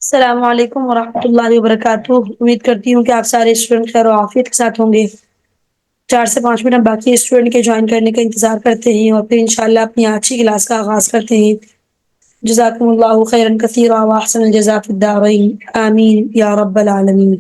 السلام علیکم ورحمۃ اللہ وبرکاتہ۔ امید کرتی ہوں کہ آپ سارے اسٹوڈنٹ خیر و عافیت کے ساتھ ہوں گے۔ 4 سے 5 منٹ باقی اسٹوڈنٹ کے جوائن کرنے کا انتظار کرتے ہیں اور پھر انشاءاللہ اپنی آج کی کلاس کا آغاز کرتے ہیں۔ جزاکم اللہ خیرا کثیرا واحسن الجزاء فی الدارین، آمین یا رب العالمین۔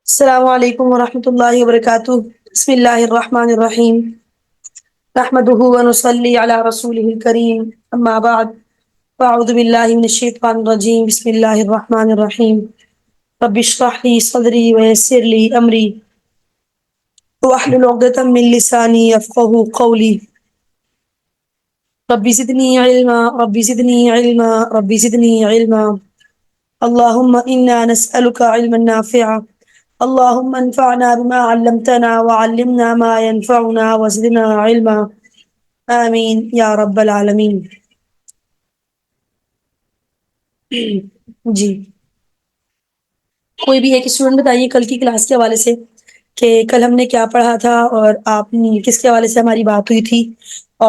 السلام علیکم ورحمۃ اللہ وبرکاتہ۔ بسم اللہ الرحمن الرحیم، نحمده ونصلی علی رسولہ الکریم، اما بعد فاعوذ باللہ من الشیطان الرجیم، بسم اللہ الرحمن الرحیم۔ رب اشرح لی صدری ویسر لی امری واحلل عقدۃ من لسانی یفقہوا قولی۔ رب زدنی علما رب زدنی علما رب زدنی علما، اللہم انا نسألک علما نافعا، اللہم انفعنا بما علمتنا وعلمنا ما ينفعنا وزدنا علما، آمین یا رب العالمین۔ جی، کوئی بھی ایک اسٹوڈنٹ بتائیے کل کی کلاس کے حوالے سے کہ کل ہم نے کیا پڑھا تھا اور آپ کس کے حوالے سے ہماری بات ہوئی تھی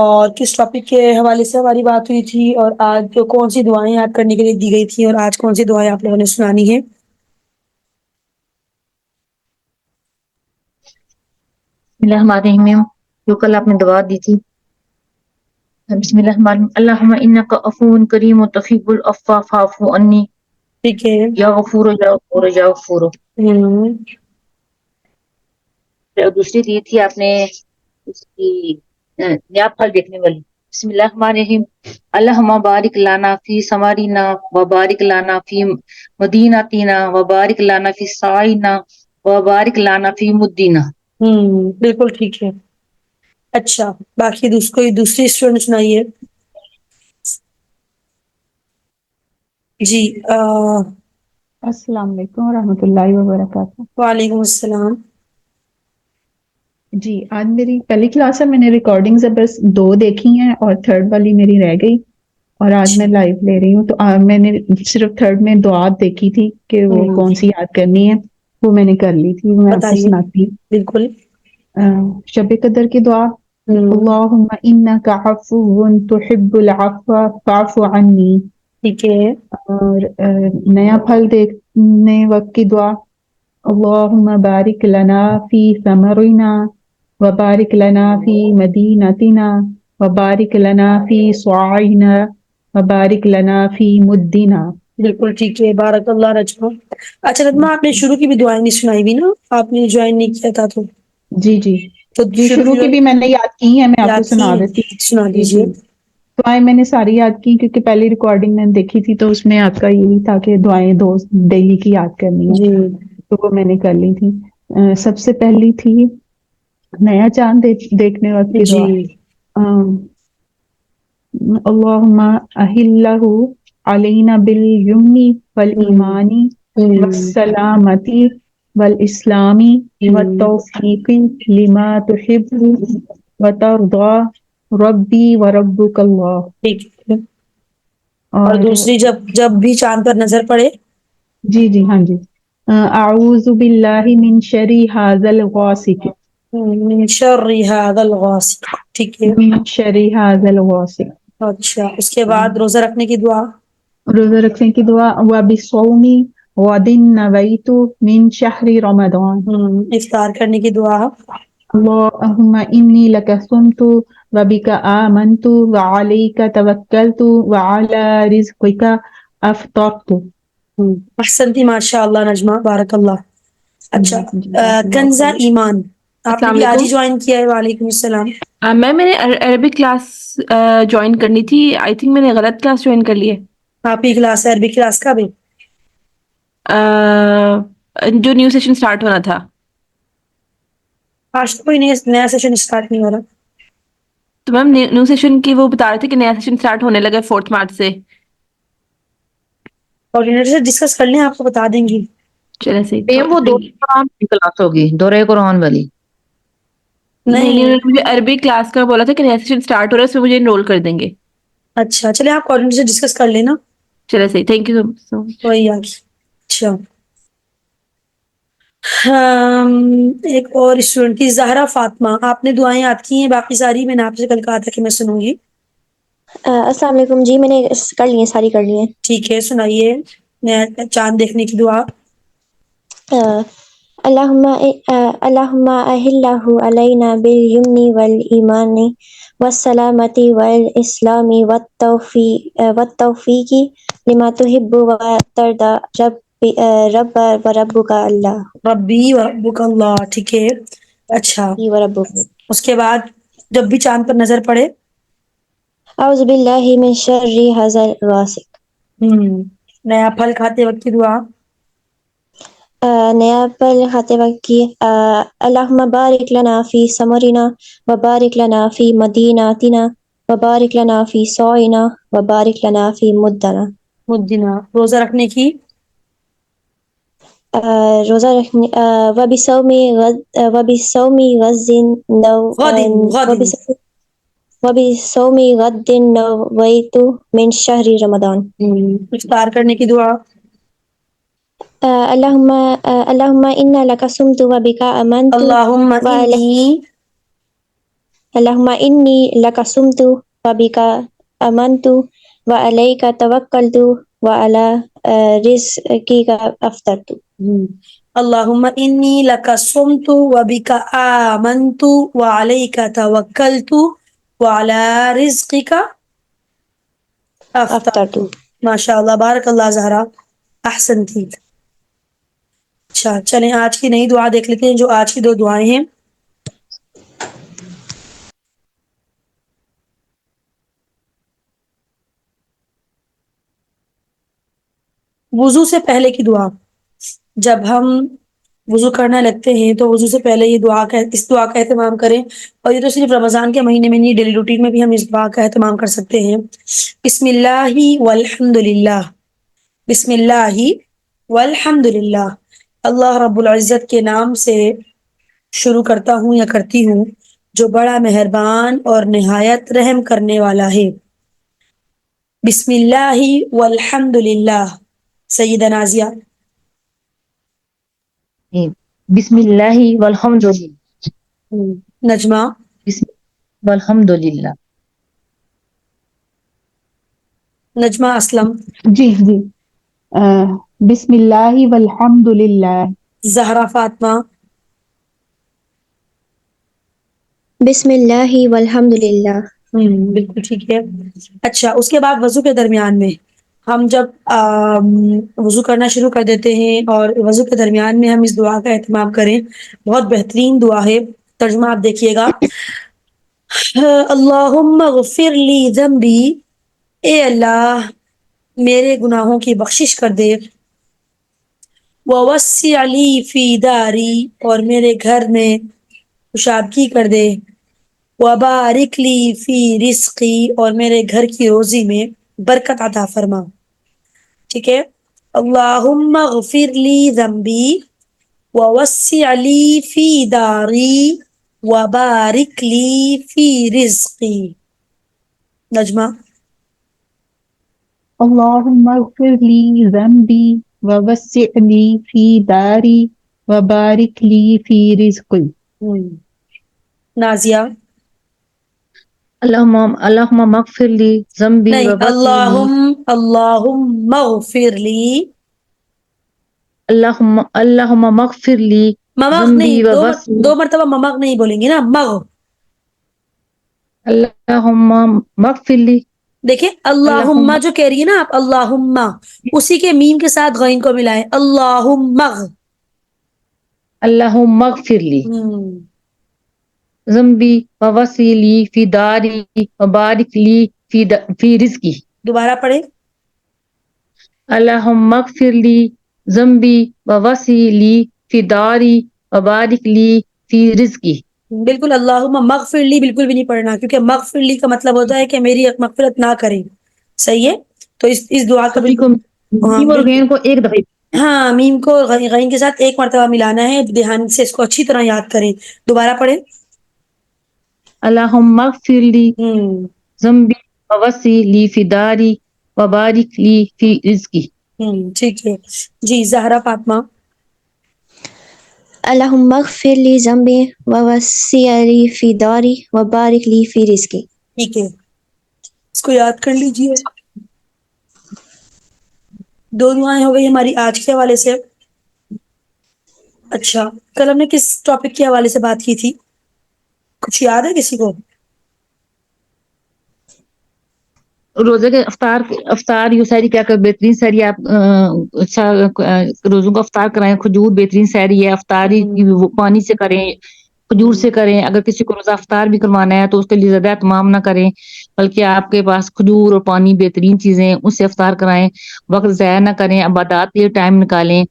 اور کس ٹاپک کے حوالے سے ہماری بات ہوئی تھی، اور آج کون سی دعائیں یاد کرنے کے لیے دی گئی تھی اور آج کون سی دعائیں آپ لوگوں نے سنانی ہے۔ بسم اللہ الرحمن الرحیم، جو کل آپ نے دعا دی تھی، بسم اللہ الرحمن الرحیم، اللہم انک عفو کریم تحب العفو فاعف عنی، ٹھیک ہے۔ یا غفور یا غفور یا غفور۔ اور دوسری دی تھی آپ نے اس کی نیا پھل دیکھنے والی. بسم اللہ الرحمن الرحیم. اللہم بارک لنا فی ثمرنا وبارک لنا فی مدینتنا وبارک لنا فی سعینا وبارک لنا فی مدینہ. بالکل ٹھیک ہے. اچھا باقی کوئی دوسری اسٹوڈنٹ سنائیے. جی السلام علیکم ورحمۃ اللہ وبرکاتہ. وعلیکم السلام. جی آج میری پہلی کلاس ہے، میں نے ریکارڈنگز بس 2 دیکھی ہیں اور 3rd والی میری رہ گئی، اور آج میں لائیو لے رہی ہوں. تو میں نے صرف 3rd میں دعا دیکھی تھی کہ وہ کون سی یاد کرنی ہے، وہ میں نے کر لی تھی، میں آپ کو بتائیے. سناتی ہوں. بالکل. شب قدر کی دعا. اللہم انک عفو تحب العفو فاعف عنی. ٹھیک ہے. اور نیا پھل دیکھنے وقت کی دعا. اللہم بارک لنا فی ثمرنا وبارک لنا فی مدینتنا وبارک لنا فی صاعنا وبارک لنا فی مدینہ. بالکل ٹھیک ہے. بارک اللہ رجما. اچھا رجما، آپ نے شروع کی بھی دعائیں نہیں سنائی بھی نا، آپ نے جوائن نہیں کیا تھا تو جی جی جی شروع کی بھی میں نے یاد کی ہیں، میں آپ کو یاد کی سنا ہیں؟ دیتی سنا ہوں. جی دیجیے. جی دعائیں میں نے ساری یاد کی، کیونکہ پہلی ریکارڈنگ میں نے دیکھی تھی تو اس میں آپ کا یہی تھا کہ دعائیں 2 ڈیلی کی یاد کرنی ہے، جی تو وہ میں نے کر لی تھی. سب سے پہلی تھی نیا چاند دیکھنے وقت کی جی. دعا. اللہم اہلہ علینا بالیمن والایمان والسلامتی والاسلامی والتوفیق لما تحب وترضى ربی وربک اللہ. ٹھیک ہے. اور دوسری جب بھی چاند پر نظر پڑے. جی جی ہاں جی. اعوذ باللہ من شر ھذا الغاسق. من شر ھذا الغاسق. ٹھیک ہے. من شر ھذا الغاسق. اچھا اس کے بعد روزہ رکھنے کی دعا. روزہ رکھنے کی دعا. وبصوم غد نویت من شہر رمضان. افطار کرنے کی دعا. اللہم انی لک صمت وبک آمنت وعلیک توکلت وعلی رزقک افطرت. احسنتی ماشاء اللہ نجمہ، بارک اللہ. اچھا جزاک اللہ کنزہ خیر. ایمان آپ نے السلام بھی آج ہی علیکم. جوائن کیا ہے؟ وعلیکم السلام. میں نے عربک کلاس جوائن کرنی تھی. آئی تھنک میں نے غلط کلاس جوائن کر لی ہے. آپ کی کلاس ہے عربی کلاس کا بھی؟ جو نیو سیشن سٹارٹ ہونا تھا. آج تو کوئی نیا سیشن اسٹارٹ نہیں ہو رہا. تو میم نیو سیشن کی وہ بتا رہے تھے کہ نیا سیشن سٹارٹ ہونے لگا 4 مارچ سے. کوآرڈینیٹر سے ڈسکس کر لیں، آپ کو بتا دیں گی. چلے صحیح. وہ دورہ قرآن کی کلاس ہوگی، دورہ قرآن والی. نہیں انہوں نے مجھے عربی کلاس کا بولا تھا کہ نیا سیشن سٹارٹ ہو رہا ہے، اس میں مجھے انرول کر دیں گے. اچھا چلے آپ کوآرڈینیٹر سے ڈسکس کر لینا. چلے صحیح. تھینک یو سو مچ. وہی آگے. اچھا ایک اور اسٹوڈنٹ کی زہرا فاطمہ، آپ نے دعائیں یاد کی ہیں؟ باقی ساری میں نے آپ سے کل کہا تھا کہ میں سنوں گی. السلام علیکم. جی میں نے کر لی ہیں، ساری کر لی ہیں. ٹھیک ہے سنائیے نیا چاند دیکھنے کی دعا. اللہم اہلہ علینا بالیمن والایمان والسلامتی والاسلام والتوفیق لما تحب وترضى رب وربک اللہ. ربی وربک اللہ. ٹھیک ہے. اچھا وربک. اس کے بعد جب بھی چاند پر نظر پڑے. اعوذ باللہ من شر ھذا الغاسق. نیا پھل کھاتے وقت کی دعا. نیا پھل کھاتے وقت کی. اللہم بارک لنا فی ثمرنا وبارک لنا فی مدینتنا وبارک لنا فی صاعنا وبارک لنا فی مدنا. مدینہ روزہ رکھنے کی. روزہ رکھنے. وبصوم غد. وبصوم غد نویت من شہر رمضان. افطار کرنے کی دعا. اللہم انا لک صمت وبک آمنت اللہم انی. اللہم انی لک صمت وبک آمنت وعلیک توکلت وعلی رزقک افطرت. اللہم انی لک صمت وبک آمنت وعلیک توکلت وعلی رزقک افطرت. ماشاء اللہ بارک اللہ زہرا، احسنتی. اچھا چلیں آج کی نئی دعا دیکھ لیتے ہیں، جو آج کی 2 دعائیں ہیں. وضو سے پہلے کی دعا، جب ہم وضو کرنے لگتے ہیں تو وضو سے پہلے یہ اس دعا کا اہتمام کریں، اور یہ تو صرف رمضان کے مہینے میں نہیں، ڈیلی روٹین میں بھی ہم اس دعا کا اہتمام کر سکتے ہیں۔ بسم اللہ والحمد للہ، بسم اللہ والحمد للہ، اللہ رب العزت کے نام سے شروع کرتا ہوں یا کرتی ہوں جو بڑا مہربان اور نہایت رحم کرنے والا ہے۔ بسم اللہ والحمد للہ، سیدہ نازیہ۔ بسم اللہ والحمد للہ، نجمہ۔ بسم والحمد للہ، نجمہ اسلم۔ جی جی، بسم اللہ والحمد للہ، زہرا فاطمہ۔ بسم اللہ والحمد للہ۔ بالکل ٹھیک ہے۔ اچھا، اس کے بعد وضو کے درمیان میں ہم جب وضو کرنا شروع کر دیتے ہیں اور وضو کے درمیان میں ہم اس دعا کا اہتمام کریں، بہت بہترین دعا ہے۔ ترجمہ آپ دیکھیے گا، اللہم اغفر لی ذنبی، اے اللہ میرے گناہوں کی بخشش کر دے، ووسع لی فی داری، اور میرے گھر میں خوشابگی کر دے، وبارک لی فی رزقی، اور میرے گھر کی روزی میں برکت عطا فرما۔ ٹھیک ہے، اللہم اغفر لی ذنبی ووسع لی فی داری وبارک لی فی رزقی۔ نجمہ۔ اللہم اغفر لی ذنبی ووسع لی فی داری وبارک لی فی رزقی۔ نازیہ۔ اللہم اغفر لی ذنبی نہیں، ووسع لی، اللہم اغفر لی، اللہم اغفر لی ممغ ذنبی نہیں، ووسع، دو مرتبہ ممغ نہیں بولیں گے نا، مغ۔ اللہم اغفر لی، دیکھیں اللہم جو کہہ رہی ہے نا آپ، اللہم، اسی کے میم کے ساتھ غین کو ملائیں، اللہم۔ اللہم اغفر لی ذنبی ووسع لی فی داری وبارک لی فی رزقی۔ دوبارہ پڑھیں۔ اللہم اغفر لی ذنبی ووسع لی فی داری وبارک لی فی رزقی۔ بالکل، اللہم مغفر لی بالکل بھی نہیں پڑھنا، کیونکہ مغفر لی کا مطلب ہوتا ہے کہ میری مغفرت نہ کریں۔ صحیح ہے، تو اس دعا کا سبھی کو بالکل، ہاں میم اور بالکل، غین کو ایک دفعہ، ہاں میم کو غین کے ساتھ ایک مرتبہ ملانا ہے، دھیان سے اس کو اچھی طرح یاد کریں۔ دوبارہ پڑھیں۔ اللہم اغفر لی ذنبی ووسع لی فی داری وبارک لی فی رزقی۔ ٹھیک ہے جی، زہرا فاطمہ۔ اللہم اغفر لی ذنبی ووسع لی فی داری وبارک لی فی رزقی۔ ٹھیک ہے، اس کو یاد کر لیجیے۔ دو دعائیں ہو گئی ہماری آج کے حوالے سے۔ اچھا، کل ہم نے کس ٹاپک کے حوالے سے بات کی تھی؟ کچھ یاد ہے کسی کو؟ روزے کے افطار یہ ساری کیا بہترین ساری آپ اچھا روزوں کا افطار کرائیں، کھجور بہترین ساری ہے، افطاری پانی سے کریں، کھجور سے کریں۔ اگر کسی کو روزہ افطار بھی کروانا ہے تو اس کے لیے زیادہ اہتمام نہ کریں، بلکہ آپ کے پاس کھجور اور پانی بہترین چیزیں ہیں، اس سے افطار کرائیں، وقت ضائع نہ کریں، عبادات کے ٹائم نکالیں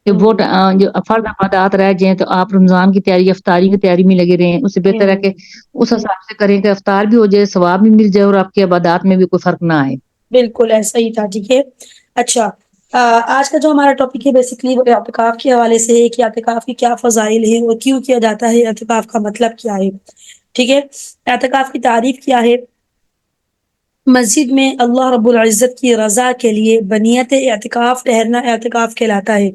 کہ وہ جو فرض عبادات رہ جائیں تو آپ رمضان کی تیاری، افطاری کی تیاری میں لگے رہیں۔ اس سے بہتر ہے کہ اس حساب سے کریں کہ افطار بھی ہو جائے، ثواب بھی مل جائے، اور آپ کی عبادات میں بھی کوئی فرق نہ آئے۔ بالکل ایسا ہی تھا، ٹھیک ہے۔ اچھا، آج کا جو ہمارا ٹاپک ہے بیسیکلی وہ اعتکاف کے حوالے سے ہے کہ اعتکاف کی کیا فضائل ہے اور کیوں کیا جاتا ہے، اعتکاف کا مطلب کیا ہے، ٹھیک ہے۔ اعتکاف کی تعریف کیا ہے؟ مسجد میں اللہ رب العزت کی رضا کے لیے بنیت اعتکاف ٹھہرنا اعتکاف کہلاتا ہے،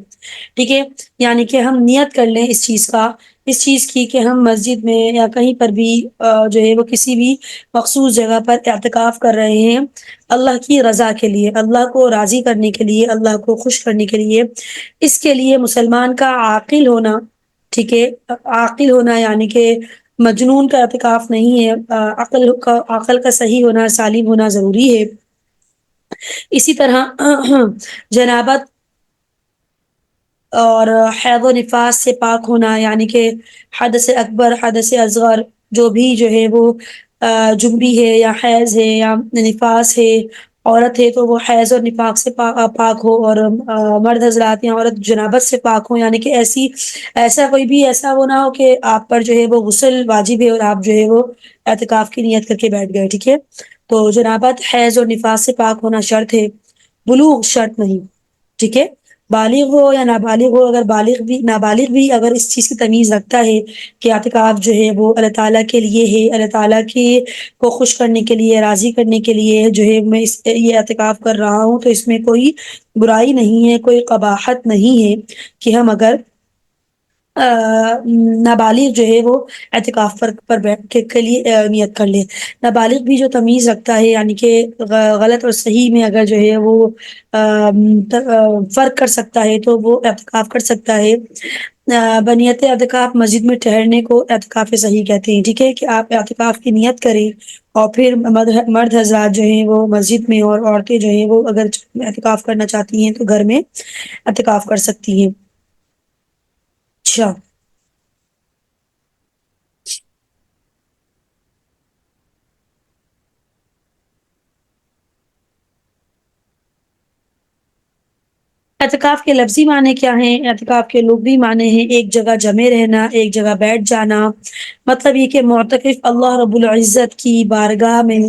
ٹھیک ہے۔ یعنی کہ ہم نیت کر لیں اس چیز کی کہ ہم مسجد میں یا کہیں پر بھی جو ہے وہ کسی بھی مخصوص جگہ پر اعتکاف کر رہے ہیں اللہ کی رضا کے لیے، اللہ کو راضی کرنے کے لیے، اللہ کو خوش کرنے کے لیے۔ اس کے لیے مسلمان کا عاقل ہونا، ٹھیک ہے، عاقل ہونا یعنی کہ مجنون کا اعتکاف نہیں ہے، عقل کا صحیح ہونا، سالم ہونا ضروری ہے۔ اسی طرح جنابت اور حیض و نفاس سے پاک ہونا، یعنی کہ حدث اکبر، حدث اصغر جو بھی جو ہے وہ جنبی ہے یا حیض ہے یا نفاس ہے، عورت ہے تو وہ حیض اور نفاق سے پاک ہو، اور مرد حضرات یا عورت جنابت سے پاک ہو، یعنی کہ ایسا کوئی بھی ایسا وہ نہ ہو کہ آپ پر جو ہے وہ غسل واجب ہے اور آپ جو ہے وہ اعتکاف کی نیت کر کے بیٹھ گئے، ٹھیک ہے؟ تو جنابت، حیض اور نفاس سے پاک ہونا شرط ہے، بلوغ شرط نہیں، ٹھیک ہے؟ بالغ ہو یا نابالغ ہو، اگر نابالغ بھی اگر اس چیز کی تمیز رکھتا ہے کہ اعتکاف جو ہے وہ اللہ تعالیٰ کے لیے ہے، اللہ تعالیٰ کے کو خوش کرنے کے لیے، راضی کرنے کے لیے جو ہے میں یہ اعتکاف کر رہا ہوں، تو اس میں کوئی برائی نہیں ہے، کوئی قباحت نہیں ہے کہ ہم اگر نابالغ جو ہے وہ اعتکاف پر بیٹھ کے لیے نیت کر لے۔ نابالغ بھی جو تمیز رکھتا ہے، یعنی کہ غلط اور صحیح میں اگر جو ہے وہ فرق کر سکتا ہے تو وہ اعتکاف کر سکتا ہے۔ بنیت اعتکاف مسجد میں ٹھہرنے کو اعتکاف صحیح کہتے ہیں، ٹھیک ہے؟ کہ آپ اعتکاف کی نیت کریں اور پھر مرد حضرات جو ہیں وہ مسجد میں، اور عورتیں جو ہیں وہ اگر اعتکاف کرنا چاہتی ہیں تو گھر میں اعتکاف کر سکتی ہیں۔ اچھا، اعتکاف کے لفظی معنی کیا ہیں؟ اعتکاف کے لغوی معنی ہیں ایک جگہ جمع رہنا، ایک جگہ بیٹھ جانا، مطلب یہ کہ معتکف اللہ رب العزت کی بارگاہ میں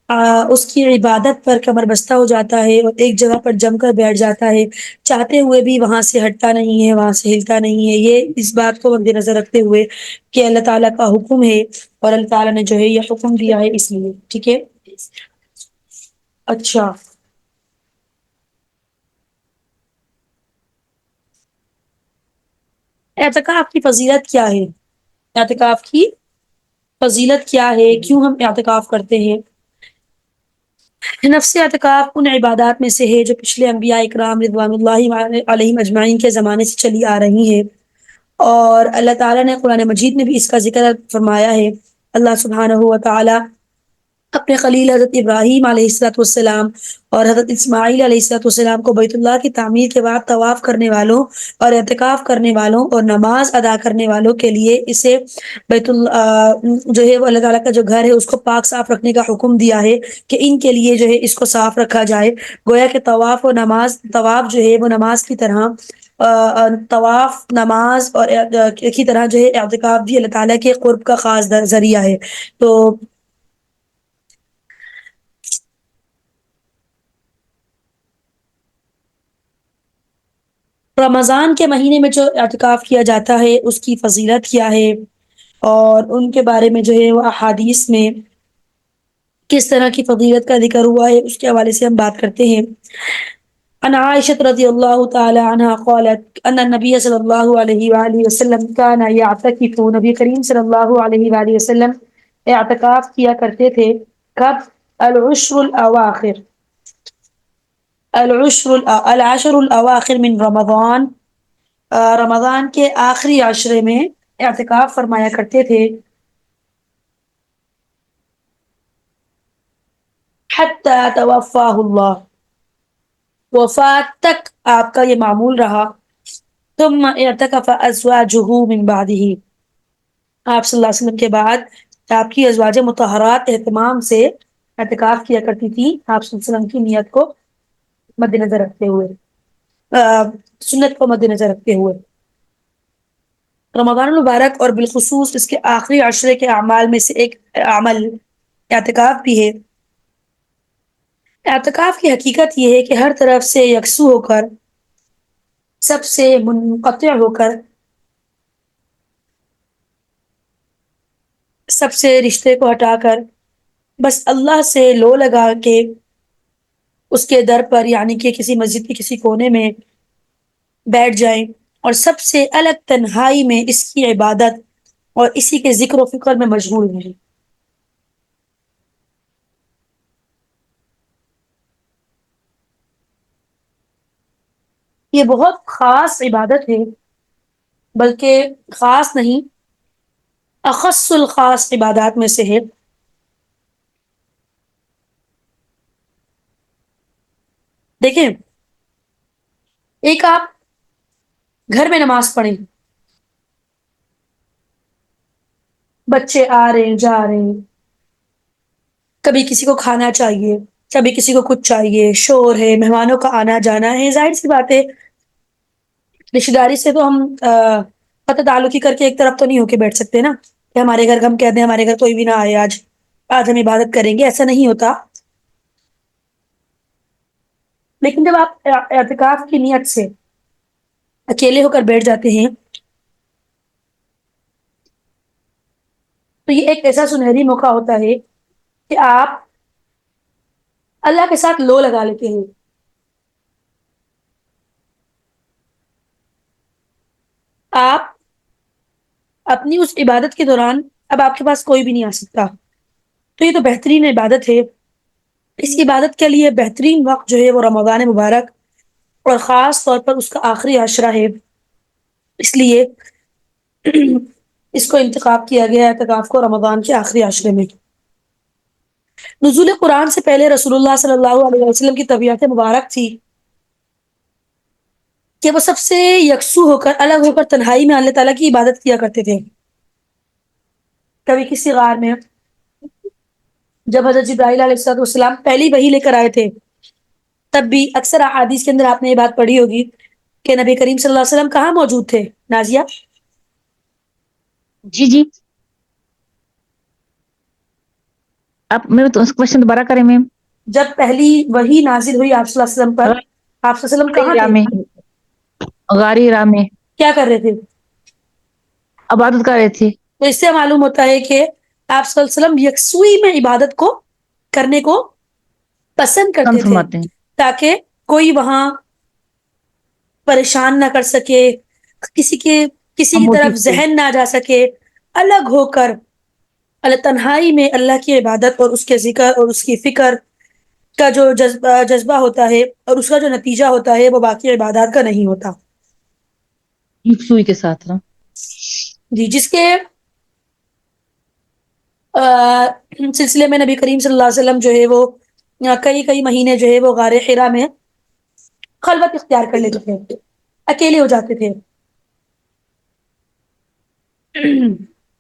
اس کی عبادت پر کمر بستہ ہو جاتا ہے اور ایک جگہ پر جم کر بیٹھ جاتا ہے، چاہتے ہوئے بھی وہاں سے ہٹتا نہیں ہے، وہاں سے ہلتا نہیں ہے، یہ اس بات کو مد نظر رکھتے ہوئے کہ اللہ تعالیٰ کا حکم ہے اور اللہ تعالیٰ نے جو ہے یہ حکم دیا ہے، اس لیے، ٹھیک ہے؟ اچھا، اعتکاف کی فضیلت کیا ہے؟ اعتکاف کی فضیلت کیا ہے؟ کیوں ہم اعتکاف کرتے ہیں؟ نفس اعتکاف ان عبادات میں سے ہے جو پچھلے انبیاء اکرام رضوان اللہ علیہم اجمعین کے زمانے سے چلی آ رہی ہیں، اور اللہ تعالیٰ نے قرآن مجید میں بھی اس کا ذکر فرمایا ہے۔ اللہ سبحانہ و تعالیٰ اپنے خلیل حضرت ابراہیم علیہ الصلوۃ والسلام اور حضرت اسماعیل علیہ الصلوۃ والسلام کو بیت اللہ کی تعمیر کے بعد طواف کرنے والوں اور اعتکاف کرنے والوں اور نماز ادا کرنے والوں کے لیے اسے بیت اللہ جو ہے وہ اللہ تعالیٰ کا جو گھر ہے اس کو پاک صاف رکھنے کا حکم دیا ہے کہ ان کے لیے جو ہے اس کو صاف رکھا جائے، گویا کہ طواف جو ہے وہ نماز کی طرح، طواف نماز اور کی طرح جو ہے اعتکاف بھی اللہ تعالیٰ کے قرب کا خاص ذریعہ ہے۔ تو رمضان کے مہینے میں جو اعتکاف کیا جاتا ہے اس کی فضیلت کیا ہے اور ان کے بارے میں جو ہے وہ احادیث میں کس طرح کی فضیلت کا ذکر ہوا ہے، اس کے حوالے سے ہم بات کرتے ہیں۔ عن عائشة رضی اللہ تعالی عنہ قالت ان النبی صلی اللہ علیہ وآلہ وسلم كان يعتكف، نبی کریم صلی اللہ علیہ وآلہ وسلم اعتکاف کیا کرتے تھے، کب؟ العشر الاواخر، العشر الاواخر من رمضان، رمضان کے آخری عشرے میں اعتکاف فرمایا کرتے تھے، حتی توفاہ اللہ، وفات تک آپ کا یہ معمول رہا، ثم اعتکف ازواجہ من بعدہ، آپ صلی اللہ علیہ وسلم کے بعد آپ کی ازواج مطہرات اہتمام سے اعتکاف کیا کرتی تھی، آپ صلی اللہ علیہ وسلم کی نیت کو مد نظر رکھتے ہوئے، سنت کو مد نظر رکھتے ہوئے۔ رمضان المبارک اور بالخصوص اس کے آخری عشرے کے اعمال میں سے ایک عمل اعتکاف بھی ہے۔ اعتکاف کی حقیقت یہ ہے کہ ہر طرف سے یکسو ہو کر، سب سے منقطع ہو کر، سب سے رشتے کو ہٹا کر، بس اللہ سے لو لگا کے اس کے در پر، یعنی کہ کسی مسجد کے کسی کونے میں بیٹھ جائیں اور سب سے الگ تنہائی میں اس کی عبادت اور اسی کے ذکر و فکر میں مشغول رہیں۔ یہ بہت خاص عبادت ہے، بلکہ خاص نہیں، اخص الخاص عبادات میں سے ہے۔ دیکھیں، ایک آپ گھر میں نماز پڑھیں، بچے آ رہے ہیں جا رہے ہیں، کبھی کسی کو کھانا چاہیے، کبھی کسی کو کچھ چاہیے، شور ہے، مہمانوں کا آنا جانا ہے، ظاہر سی بات ہے رشتے داری سے تو ہم قطع تعلقی کر کے ایک طرف تو نہیں ہو کے بیٹھ سکتے نا کہ ہمارے گھر ہم کہتے ہیں ہمارے گھر کوئی بھی نہ آئے، آج آج ہم عبادت کریں گے، ایسا نہیں ہوتا۔ لیکن جب آپ اعتکاف کی نیت سے اکیلے ہو کر بیٹھ جاتے ہیں تو یہ ایک ایسا سنہری موقع ہوتا ہے کہ آپ اللہ کے ساتھ لو لگا لیتے ہیں۔ آپ اپنی اس عبادت کے دوران اب آپ کے پاس کوئی بھی نہیں آ سکتا، تو یہ تو بہترین عبادت ہے۔ اس عبادت کے لیے بہترین وقت جو ہے وہ رمضان مبارک اور خاص طور پر اس کا آخری عشرہ ہے، اس لیے اس کو انتخاب کیا گیا ہے اعتکاف کو رمضان کے آخری عشرے میں۔ نزول قرآن سے پہلے رسول اللہ صلی اللہ علیہ وسلم کی طبیعت مبارک تھی کہ وہ سب سے یکسو ہو کر، الگ ہو کر تنہائی میں اللہ تعالیٰ کی عبادت کیا کرتے تھے۔ کبھی کسی غار میں جب حضرت جبرائیل علیہ السلام پہلی وحی لے کر آئے تھے تب بھی اکثر احادیث کے اندر آپ نے یہ بات پڑھی ہوگی کہ نبی کریم صلی اللہ علیہ وسلم کہاں موجود تھے نازیہ؟ جی جی، آپ میں تو اس کوشچن دوبارہ کریں میم۔ جب پہلی وحی نازل ہوئی آپ صلی اللہ علیہ وسلم پر، آپ صلی اللہ علیہ وسلم کہاں غار تھے؟ میں، غار ہرا میں کیا کر رہے تھے؟ عبادت کر رہے تھے۔ تو اس سے معلوم ہوتا ہے کہ آپ صلی اللہ علیہ وسلم یکسوئی میں عبادت کو کرنے کو پسند کرتے تھے فرماتے ہیں۔ تاکہ کوئی وہاں پریشان نہ کر سکے، کسی کی خاموشی طرف سے، ذہن نہ جا سکے، الگ ہو کر اللہ تنہائی میں اللہ کی عبادت اور اس کے ذکر اور اس کی فکر کا جو جذبہ ہوتا ہے اور اس کا جو نتیجہ ہوتا ہے وہ باقی عبادات کا نہیں ہوتا۔ یکسوئی کے ساتھ نا۔ جی، جس کے سلسلے میں نبی کریم صلی اللہ علیہ وسلم جو ہے وہ کئی مہینے جو ہے وہ غار حرا میں خلوت اختیار کر لیتے تھے، اکیلے ہو جاتے تھے۔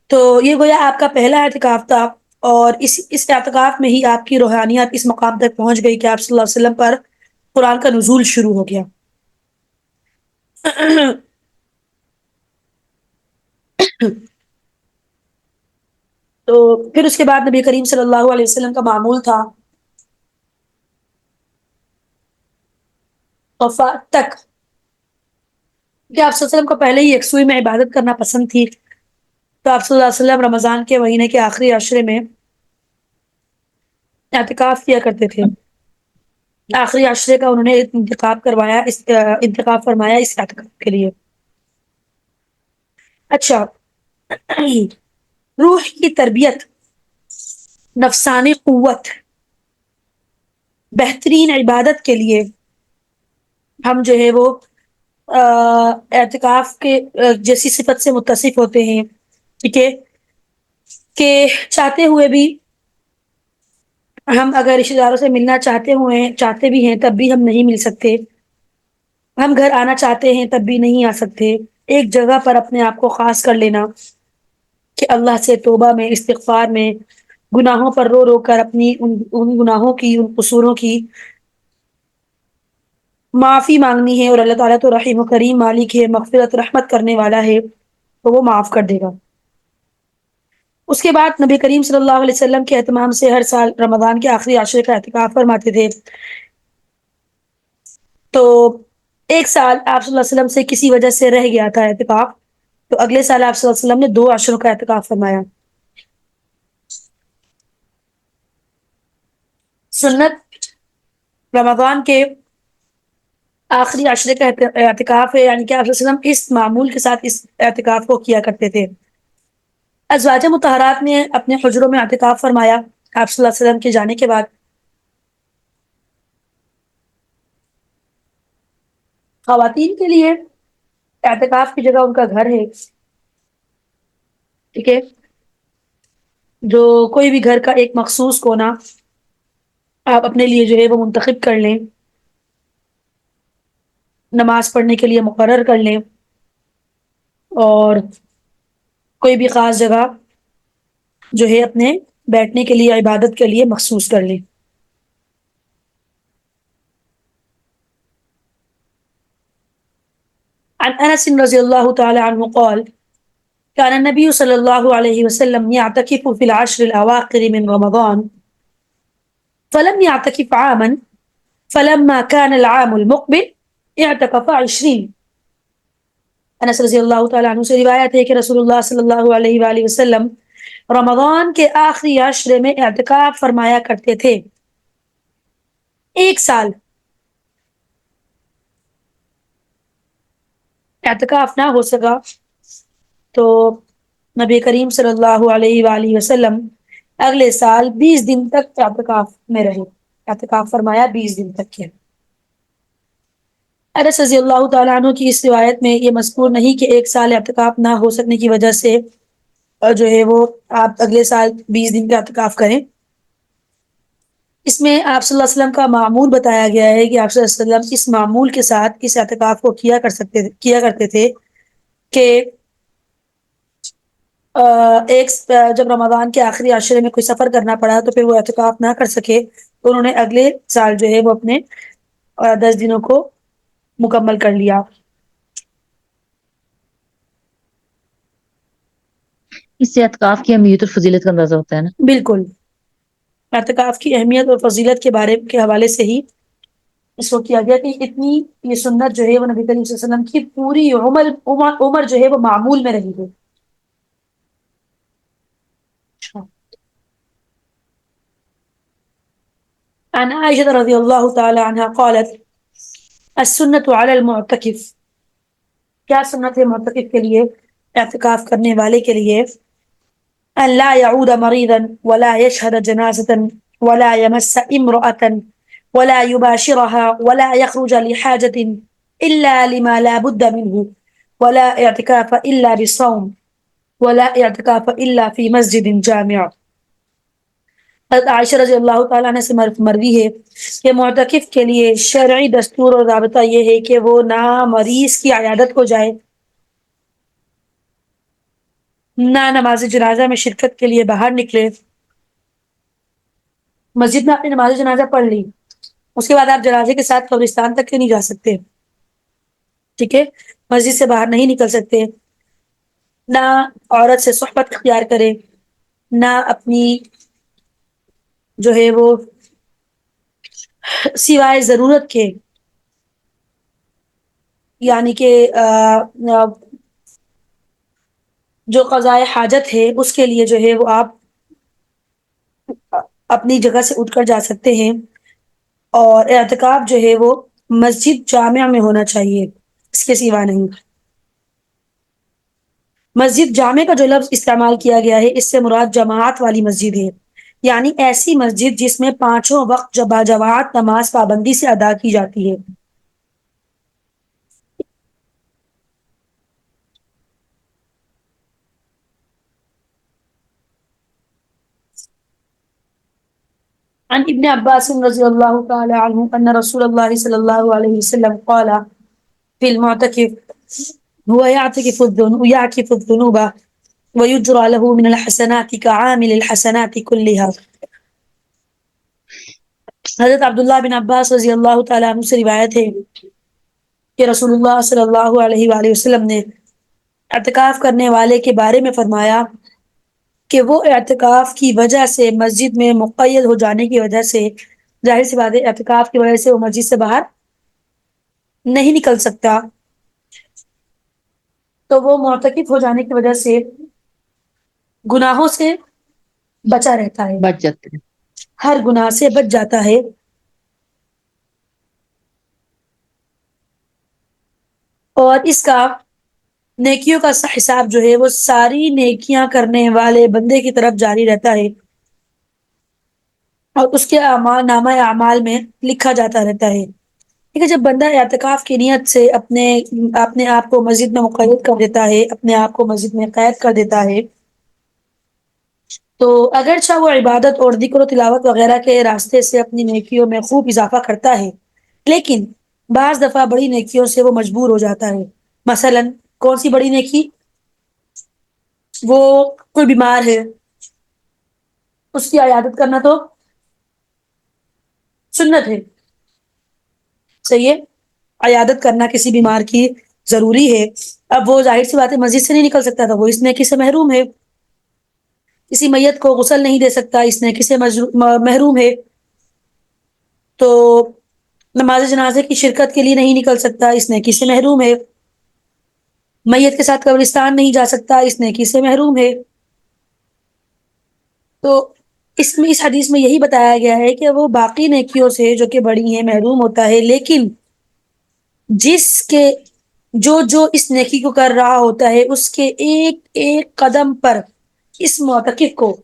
تو یہ گویا آپ کا پہلا اعتکاف تھا، اور اس اعتکاف میں ہی آپ کی روحانیت اس مقام تک پہنچ گئی کہ آپ صلی اللہ علیہ وسلم پر قرآن کا نزول شروع ہو گیا۔ تو پھر اس کے بعد نبی کریم صلی اللہ علیہ وسلم کا معمول تھا وفات تک کہ آپ صلی اللہ علیہ وسلم کو پہلے ہی یکسوئی میں عبادت کرنا پسند تھی، تو آپ صلی اللہ علیہ وسلم رمضان کے مہینے کے آخری عشرے میں اعتکاف کیا کرتے تھے۔ آخری عشرے کا انہوں نے انتخاب فرمایا اس اعتکاف کے لیے۔ اچھا، روح کی تربیت، نفسانی قوت، بہترین عبادت کے لیے ہم جو ہے وہ اعتکاف کے جیسی صفت سے متصف ہوتے ہیں، ٹھیک ہے، کہ چاہتے ہوئے بھی ہم اگر رشتے داروں سے ملنا چاہتے بھی ہیں تب بھی ہم نہیں مل سکتے، ہم گھر آنا چاہتے ہیں تب بھی نہیں آ سکتے۔ ایک جگہ پر اپنے آپ کو خاص کر لینا کہ اللہ سے توبہ میں، استغفار میں، گناہوں پر رو رو کر اپنی ان گناہوں کی، ان قصوروں کی معافی مانگنی ہے، اور اللہ تعالیٰ تو رحیم و کریم مالک ہے، مغفرت رحمت کرنے والا ہے، تو وہ معاف کر دے گا۔ اس کے بعد نبی کریم صلی اللہ علیہ وسلم کے اہتمام سے ہر سال رمضان کے آخری عشرے کا اعتکاف فرماتے تھے۔ تو ایک سال آپ صلی اللہ علیہ وسلم سے کسی وجہ سے رہ گیا تھا اعتکاف، تو اگلے سال آپ صلی اللہ علیہ وسلم نے 2 عشروں کا اعتکاف فرمایا۔ سنت رمضان کے آخری عشرے کا اعتکاف ہے، یعنی کہ آپ صلی اللہ علیہ وسلم اس معمول کے ساتھ اس اعتکاف کو کیا کرتے تھے۔ ازواج مطہرات نے اپنے حجروں میں اعتکاف فرمایا آپ صلی اللہ علیہ وسلم کے جانے کے بعد۔ خواتین کے لیے اعتکاف کی جگہ ان کا گھر ہے، ٹھیک ہے، جو کوئی بھی گھر کا ایک مخصوص کونا آپ اپنے لیے جو ہے وہ منتخب کر لیں، نماز پڑھنے کے لیے مقرر کر لیں، اور کوئی بھی خاص جگہ جو ہے اپنے بیٹھنے کے لیے، عبادت کے لیے مخصوص کر لیں۔ عن انس رضی اللہ تعالی عنہ قال كان النبي صلى الله عليه وسلم يعتكف في العشر الأواخر من رمضان فلم يعتكف عاما فلما كان العام المقبل اعتكف 20. انس رضی اللہ تعالی عنہ سے روایت ہے کہ رسول اللہ صلی اللہ علیہ وآلہ وسلم رمضان کے آخری عشرے میں اعتکاف فرمایا کرتے تھے. ایک سال اعتکاف نہ ہو سکا تو نبی کریم صلی اللہ علیہ وآلہ وسلم اگلے سال 20 دن تک اعتکاف میں رہے. اعتکاف فرمایا 20 دن تک کیا. انس رضی اللہ تعالیٰ عنہ کی اس روایت میں یہ مذکور نہیں کہ ایک سال اعتکاف نہ ہو سکنے کی وجہ سے جو ہے وہ آپ اگلے سال 20 دن کا اعتکاف کریں. اس میں آپ صلی اللہ علیہ وسلم کا معمول بتایا گیا ہے کہ آپ صلی اللہ علیہ وسلم اس معمول کے ساتھ اس اعتکاف کو کیا کرتے تھے کہ جب رمضان کے آخری عشرے میں کوئی سفر کرنا پڑا تو پھر وہ اعتکاف نہ کر سکے تو انہوں نے اگلے سال جو ہے وہ اپنے 10 دنوں کو مکمل کر لیا. اس سے اعتکاف کی اہمیت اور فضیلت کا اندازہ ہوتا ہے نا. بالکل اعتکاف کی اہمیت اور فضیلت کے بارے کے حوالے سے ہی اس کو کیا گیا کہ اتنی یہ سنت جو ہے وہ نبی کریم صلی اللہ علیہ وسلم کی پوری عمر جو ہے وہ معمول میں رہی ہے. عن عائشة رضی اللہ تعالی عنہ قالت السنة على المعتکف. کیا سنت ہے معتکف کے لیے, اعتکاف کرنے والے کے لیے؟ ان لا يعود مريضا ولا يشهد جنازة ولا يمس امرأة ولا يباشرها ولا يخرج لحاجة إلا لما لا بد منه ولا اعتكاف إلا بالصوم ولا اعتكاف إلا في مسجد جامع. حضرت عائشہ رضی اللہ تعالیٰ عنہ سے مروی ہے کہ معتکف کے لیے شرعی دستور اور ضابطہ یہ ہے کہ وہ نہ مریض کی عیادت کو جائے, نہ نماز جنازہ میں شرکت کے لیے باہر نکلے. مسجد میں آپ نے نماز جنازہ پڑھ لی, اس کے بعد آپ جنازے کے ساتھ قبرستان تک نہیں جا سکتے, ٹھیک ہے, مسجد سے باہر نہیں نکل سکتے, نہ عورت سے صحبت اختیار کرے, نہ اپنی جو ہے وہ سوائے ضرورت کے یعنی کہ جو قضاء حاجت ہے اس کے لیے جو ہے وہ آپ اپنی جگہ سے اٹھ کر جا سکتے ہیں. اور اعتکاف جو ہے وہ مسجد جامع میں ہونا چاہیے, اس کے سوا نہیں. مسجد جامع کا جو لفظ استعمال کیا گیا ہے اس سے مراد جماعت والی مسجد ہے, یعنی ایسی مسجد جس میں 5 وقت باجماعت نماز پابندی سے ادا کی جاتی ہے. عن ابن عباس رضی اللہ تعالی عنہ ان رسول اللہ صلی اللہ علیہ وسلم قال في المعتكف هو يعكف الذنوب ويجرى له من الحسنات كعامل الحسنات كلها. حضرت عبداللہ بن عباس رضی اللہ تعالی عنہ سے روایت ہے کہ رسول اللہ صلی اللہ علیہ وآلہ وسلم نے اعتکاف کرنے والے کے بارے میں فرمایا کہ وہ اعتکاف کی وجہ سے مسجد میں مقید ہو جانے کی وجہ سے, ظاہر سی بات ہے اعتکاف کی وجہ سے وہ مسجد سے باہر نہیں نکل سکتا, تو وہ معتکف ہو جانے کی وجہ سے گناہوں سے بچا رہتا ہے, بچ جاتے ہیں. ہر گناہ سے بچ جاتا ہے. اور اس کا نیکیوں کا حساب جو ہے وہ ساری نیکیاں کرنے والے بندے کی طرف جاری رہتا ہے اور اس کے اعمال نامہ اعمال میں لکھا جاتا رہتا ہے. ٹھیک ہے, جب بندہ اعتکاف کی نیت سے اپنے آپ کو مسجد میں مقید کر دیتا ہے, اپنے آپ کو مسجد میں قید کر دیتا ہے, تو اگرچہ وہ عبادت اور ذکر و تلاوت وغیرہ کے راستے سے اپنی نیکیوں میں خوب اضافہ کرتا ہے, لیکن بعض دفعہ بڑی نیکیوں سے وہ مجبور ہو جاتا ہے. مثلا کون سی بڑی نیکی؟ وہ کوئی بیمار ہے, اس کی عیادت کرنا تو سنت ہے, صحیح ہے, عیادت کرنا کسی بیمار کی ضروری ہے. اب وہ ظاہر سی بات ہے مسجد سے نہیں نکل سکتا تھا، وہ اس نیکی سے محروم ہے. کسی میت کو غسل نہیں دے سکتا، اس نیکی سے محروم ہے. تو نماز جنازے کی شرکت کے لیے نہیں نکل سکتا، اس نیکی سے محروم ہے. میت کے ساتھ قبرستان نہیں جا سکتا، اس نیکی سے محروم ہے. تو اس حدیث میں یہی بتایا گیا ہے کہ وہ باقی نیکیوں سے جو کہ بڑی ہیں محروم ہوتا ہے، لیکن جس کے جو اس نیکی کو کر رہا ہوتا ہے اس کے ایک ایک قدم پر اس معتکف کو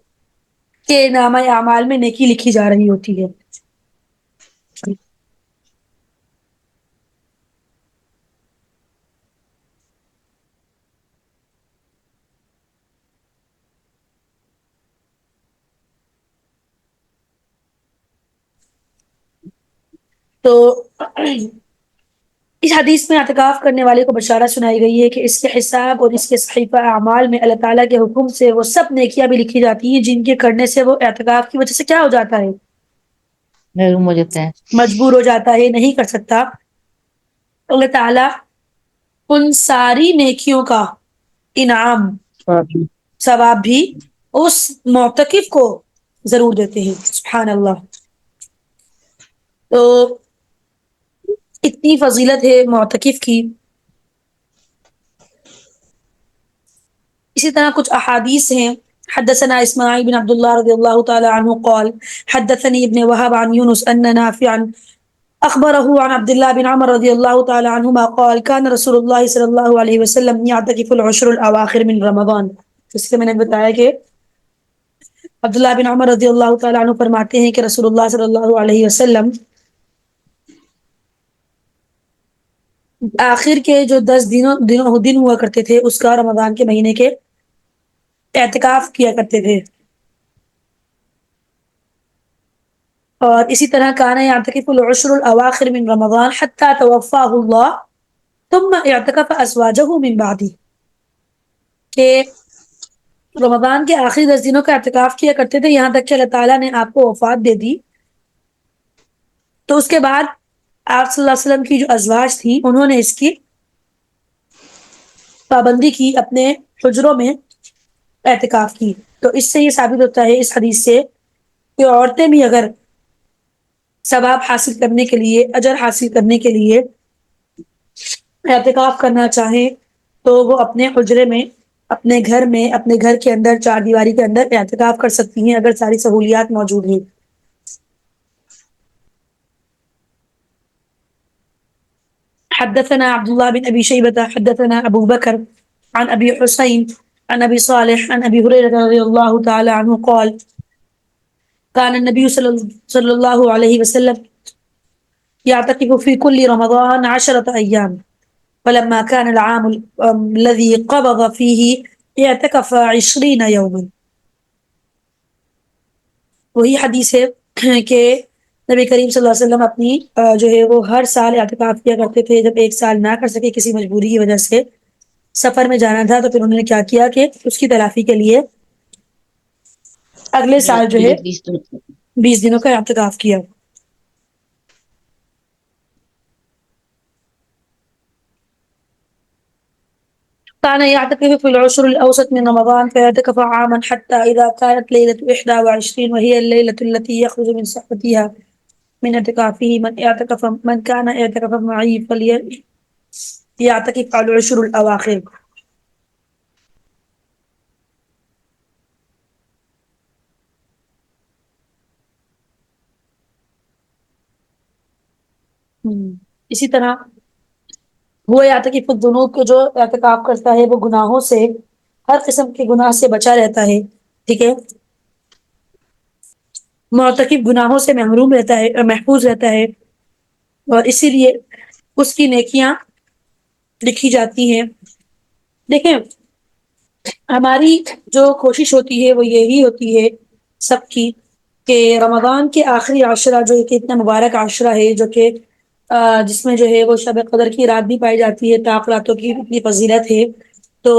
کے نامہ اعمال میں نیکی لکھی جا رہی ہوتی ہے. تو اس حدیث میں اعتکاف کرنے والے کو بشارت سنائی گئی ہے کہ اس کے حساب اور اس کے صحیفہ اعمال میں اللہ تعالیٰ کے حکم سے وہ سب نیکیاں بھی لکھی جاتی ہیں جن کے کرنے سے وہ اعتکاف کی وجہ سے کیا ہو جاتا ہے، محروم ہو جاتا ہے. مجبور ہو جاتا ہے، نہیں کر سکتا. اللہ تعالیٰ ان ساری نیکیوں کا انعام ثواب بھی اس معتکف کو ضرور دیتے ہیں. سبحان اللہ. تو اتنی فضیلت ہے معتکف کی. اسی طرح کچھ احادیث ہیں. حدثنا اسماعیل بن عبد الله رضی اللہ تعالی عنہ قال حدثني ابن وهب عن يونس ان نافعا اخبره عن عبد الله بن عمر رضی اللہ تعالی عنہما قال كان رسول الله صلی اللہ علیہ وسلم يعتكف العشر الاواخر من رمضان. اس سے میں نے بتایا کہ عبداللہ بن عمر رضی اللہ تعالی عنہ فرماتے ہیں کہ رسول اللہ صلی اللہ علیہ وسلم آخر کے جو 10 دن ہوا کرتے تھے اس کا رمضان کے مہینے کے اعتکاف کیا کرتے تھے. اور اسی طرح کان یعتکف العشر الاواخر من رمضان حتى توفاه الله ثم اعتکف ازواجه من بعده، کہ رمضان کے آخری 10 دنوں کا اعتکاف کیا کرتے تھے یہاں تک کہ اللہ تعالیٰ نے آپ کو وفات دے دی. تو اس کے بعد آپ صلی اللہ علیہ وسلم کی جو ازواج تھی انہوں نے اس کی پابندی کی، اپنے حجروں میں اعتکاف کی. تو اس سے یہ ثابت ہوتا ہے اس حدیث سے کہ عورتیں بھی اگر ثواب حاصل کرنے کے لیے، اجر حاصل کرنے کے لیے اعتکاف کرنا چاہیں تو وہ اپنے حجرے میں، اپنے گھر میں، اپنے گھر کے اندر چار دیواری کے اندر اعتکاف کر سکتی ہیں اگر ساری سہولیات موجود ہیں. حدثنا عبد الله بن ابي شيبة حدثنا ابو بكر عن ابي حسين عن ابي صالح عن ابي هريرة رضي الله تعالى عنه قال كان النبي صلى الله عليه وسلم يعتكف في كل رمضان 10 أيام فلما كان العام الذي قبض فيه اعتكف 20 يوما. وہی حدیث ہے کہ نبی کریم صلی اللہ علیہ وسلم اپنی جو ہے وہ ہر سال اعتکاف کیا کرتے تھے. جب ایک سال نہ کر سکے کسی مجبوری کی وجہ سے، سفر میں جانا تھا، تو پھر انہوں نے کیا کیا کہ اس کی تلافی کے لیے اگلے سال جو ہے 20 دنوں کا اعتکاف کیا. كان يعتكف في العشر الأوسط من رمضان فيعتكف عاما حتى إذا كانت ليلة 21 وهي الليلة التي يخرج من صحبتها من اعتكافه من كان اعتكف معي فليعتكف على العشر الأواخر. اسی طرح وہ اعتکاف الذنوب کو جو اعتکاف کرتا ہے وہ گناہوں سے، ہر قسم کے گناہ سے بچا رہتا ہے. ٹھیک ہے، معتکف گناہوں سے محروم رہتا ہے، محفوظ رہتا ہے، اور اسی لیے اس کی نیکیاں لکھی جاتی ہیں. دیکھیں، ہماری جو کوشش ہوتی ہے وہ یہی ہوتی ہے سب کی کہ رمضان کے آخری عشرہ جو کہ اتنا مبارک عشرہ ہے، جو کہ جس میں جو ہے وہ شب قدر کی رات بھی پائی جاتی ہے، طاق راتوں کی اتنی فضیلت ہے، تو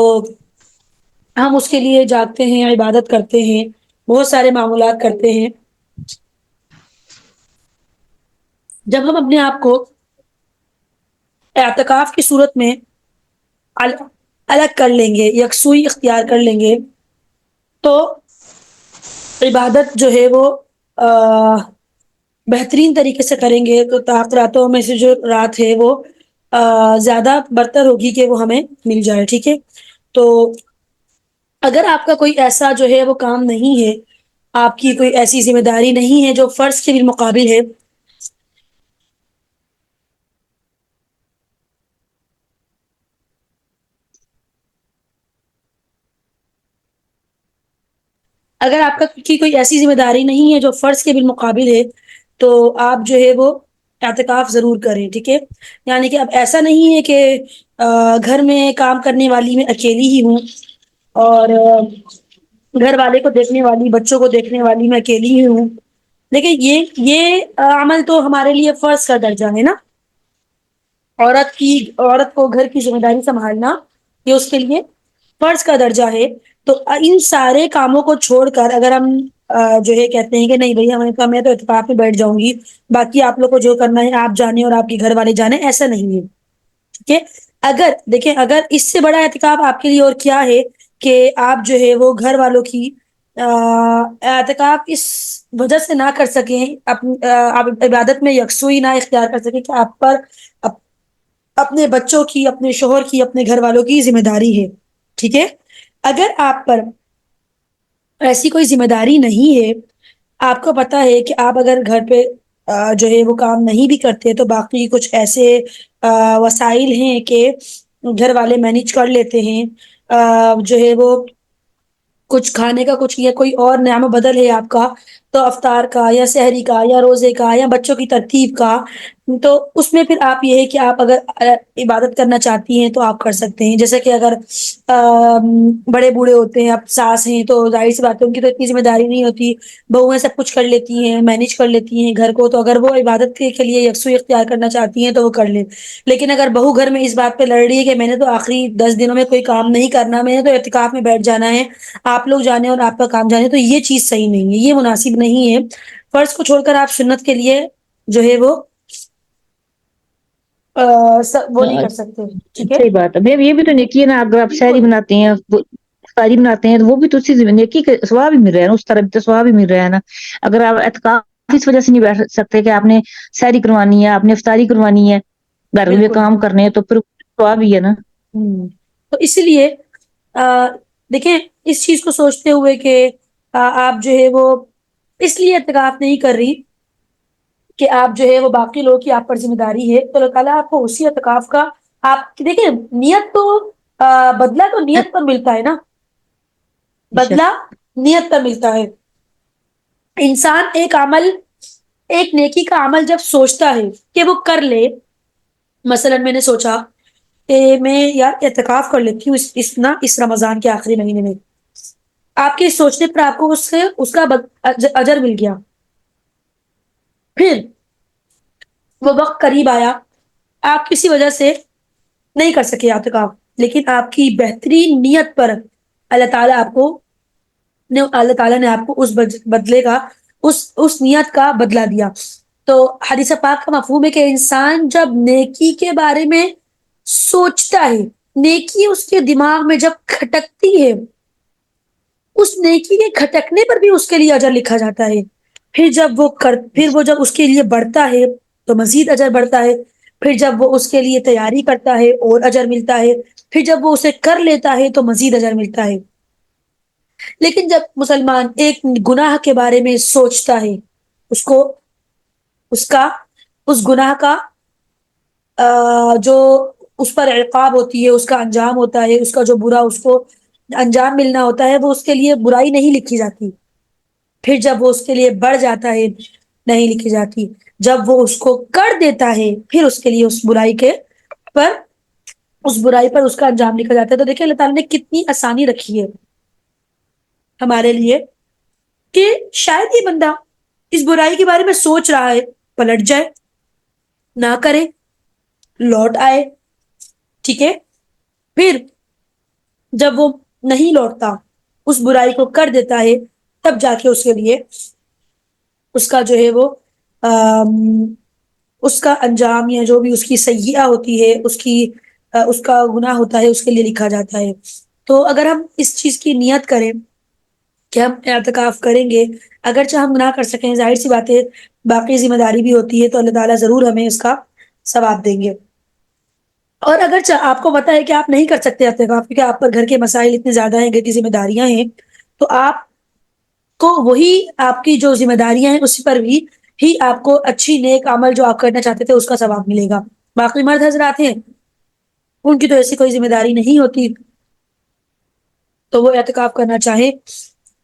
ہم اس کے لیے جاگتے ہیں، عبادت کرتے ہیں، بہت سارے معمولات کرتے ہیں. جب ہم اپنے آپ کو اعتکاف کی صورت میں الگ کر لیں گے، یکسوئی اختیار کر لیں گے، تو عبادت جو ہے وہ بہترین طریقے سے کریں گے، تو طاق راتوں میں سے جو رات ہے وہ زیادہ برتر ہوگی کہ وہ ہمیں مل جائے. ٹھیک ہے، تو اگر آپ کا کوئی ایسا جو ہے وہ کام نہیں ہے، آپ کی کوئی ایسی ذمہ داری نہیں ہے جو فرض کے بالمقابل ہے، اگر آپ کی کوئی ایسی ذمہ داری نہیں ہے جو فرض کے بالمقابل ہے، تو آپ جو ہے وہ اعتکاف ضرور کریں. ٹھیک ہے، یعنی کہ اب ایسا نہیں ہے کہ گھر میں کام کرنے والی میں اکیلی ہی ہوں، اور گھر والے کو دیکھنے والی، بچوں کو دیکھنے والی میں اکیلی ہی ہوں. لیکن یہ عمل تو ہمارے لیے فرض کا درجہ ہے نا. عورت کو گھر کی ذمہ داری سنبھالنا یہ اس کے لیے فرض کا درجہ ہے. تو ان سارے کاموں کو چھوڑ کر اگر ہم جو ہے کہتے ہیں کہ نہیں بھائی ہمیں کم ہے تو اعتکاف میں بیٹھ جاؤں گی، باقی آپ لوگ کو جو کرنا ہے آپ جانے اور آپ کے گھر والے جانے، ایسا نہیں ہے. ٹھیک ہے، اگر دیکھیں اگر اس سے بڑا اعتکاف آپ کے لیے اور کیا ہے کہ آپ جو ہے وہ گھر والوں کی اعتکاف اس وجہ سے نہ کر سکیں، آپ عبادت میں یکسوئی نہ اختیار کر سکیں کہ آپ پر اپنے بچوں کی، اپنے شوہر کی، اپنے گھر والوں کی ذمہ داری ہے. ٹھیک ہے، اگر آپ پر ایسی کوئی ذمہ داری نہیں ہے، آپ کو پتا ہے کہ آپ اگر گھر پہ جو ہے وہ کام نہیں بھی کرتے تو باقی کچھ ایسے وسائل ہیں کہ گھر والے مینج کر لیتے ہیں، جو ہے وہ کچھ کھانے کا کچھ یا کوئی اور نعم بدل ہے آپ کا، تو افطار کا یا سحری کا یا روزے کا یا بچوں کی ترتیب کا، تو اس میں پھر آپ یہ ہے کہ آپ اگر عبادت کرنا چاہتی ہیں تو آپ کر سکتے ہیں. جیسے کہ اگر بڑے بوڑھے ہوتے ہیں، اب ساس ہیں تو ظاہر سی بات ہے ان کی تو اتنی ذمہ داری نہیں ہوتی، بہویں سب کچھ کر لیتی ہیں، مینج کر لیتی ہیں گھر کو، تو اگر وہ عبادت کے لیے یکسوئی اختیار کرنا چاہتی ہیں تو وہ کر لیں. لیکن اگر بہو گھر میں اس بات پہ لڑ رہی ہے کہ میں نے تو آخری 10 دنوں میں کوئی کام نہیں کرنا، میں نے تو اعتکاف میں بیٹھ جانا ہے، آپ لوگ جانے اور آپ کا کام جانے، تو یہ چیز صحیح نہیں ہے، یہ مناسب نہیں ہے. فرض کو چھوڑ کر آپ سنت کے لیے جو ہے وہ وہ نہیں کر سکتے. ٹھیک ہے، صحیح بات ہے. یہ بھی تو نیکی ہے نا، اگر آپ شہری بالکل بناتے ہیں، افطاری بناتے ہیں، تو وہ بھی تو اسی نیکی کے ثواب ہی مل رہا ہے نا، اس طرح بھی تو ثواب ہی مل رہا ہے نا. اگر آپ اعتکاف اس وجہ سے نہیں بیٹھ سکتے کہ آپ نے سحری کروانی ہے، آپ نے افطاری کروانی ہے، گھر میں بالکل. کام کرنے ہیں، تو پھر ثواب ہی ہے نا. تو اسی لیے دیکھیں اس چیز کو سوچتے ہوئے کہ آپ جو ہے وہ اس لیے اعتکاف نہیں کر رہی کہ آپ جو ہے وہ باقی لوگوں کی آپ پر ذمہ داری ہے، تو اللہ تعالیٰ آپ کو اسی اعتکاف کا، آپ دیکھیں نیت تو بدلہ تو نیت پر ملتا ہے نا، بدلہ نیت پر ملتا ہے. انسان ایک عمل، ایک نیکی کا عمل جب سوچتا ہے کہ وہ کر لے، مثلا میں نے سوچا کہ میں یار اعتکاف کر لیتی ہوں اس رمضان کے آخری مہینے میں، آپ کے سوچنے پر آپ کو اس کا اجر مل گیا. پھر وہ وقت قریب آیا، آپ کسی وجہ سے نہیں کر سکے اعتکاف، لیکن آپ کی بہترین نیت پر اللہ تعالیٰ نے آپ کو اس بدلے کا، اس نیت کا بدلہ دیا. تو حدیث پاک کا مفہوم ہے کہ انسان جب نیکی کے بارے میں سوچتا ہے، نیکی اس کے دماغ میں جب کھٹکتی ہے، اس نیکی کے کھٹکنے پر بھی اس کے لیے اجر لکھا جاتا ہے. پھر وہ جب اس کے لیے بڑھتا ہے تو مزید اجر بڑھتا ہے، پھر جب وہ اس کے لیے تیاری کرتا ہے اور اجر ملتا ہے، پھر جب وہ اسے کر لیتا ہے تو مزید اجر ملتا ہے. لیکن جب مسلمان ایک گناہ کے بارے میں سوچتا ہے، اس کو اس گناہ کا جو اس پر عقاب ہوتی ہے، اس کا انجام ہوتا ہے، اس کا جو برا اس کو انجام ملنا ہوتا ہے، وہ اس کے لیے برائی نہیں لکھی جاتی. پھر جب وہ اس کے لیے بڑھ جاتا ہے نہیں لکھی جاتی، جب وہ اس کو کر دیتا ہے پھر اس کے لیے اس برائی پر اس کا انجام لکھا جاتا ہے. تو دیکھیں اللہ تعالیٰ نے کتنی آسانی رکھی ہے ہمارے لیے کہ شاید یہ بندہ اس برائی کے بارے میں سوچ رہا ہے، پلٹ جائے، نہ کرے، لوٹ آئے. ٹھیک ہے، پھر جب وہ نہیں لوٹتا، اس برائی کو کر دیتا ہے، تب جا کے اس کے لیے اس کا جو ہے وہ اس کا انجام یا جو بھی اس کی سیئہ ہوتی ہے، اس کی اس کا گناہ ہوتا ہے اس کے لیے لکھا جاتا ہے. تو اگر ہم اس چیز کی نیت کریں کہ ہم اعتکاف کریں گے، اگرچہ ہم نہ کر سکیں، ظاہر سی بات ہے باقی ذمہ داری بھی ہوتی ہے، تو اللہ تعالیٰ ضرور ہمیں اس کا ثواب دیں گے. اور اگرچہ آپ کو پتا ہے کہ آپ نہیں کر سکتے اعتکاف کیونکہ آپ پر گھر کے مسائل اتنے زیادہ ہیں، گھر کی ذمہ داریاں ہیں، تو آپ کو وہی آپ کی جو ذمہ داریاں ہیں اسی پر بھی ہی آپ کو اچھی نیک عمل جو آپ کرنا چاہتے تھے اس کا ثواب ملے گا. باقی مرد حضرات ہیں ان کی تو ایسی کوئی ذمہ داری نہیں ہوتی، تو وہ اعتکاف کرنا چاہیں،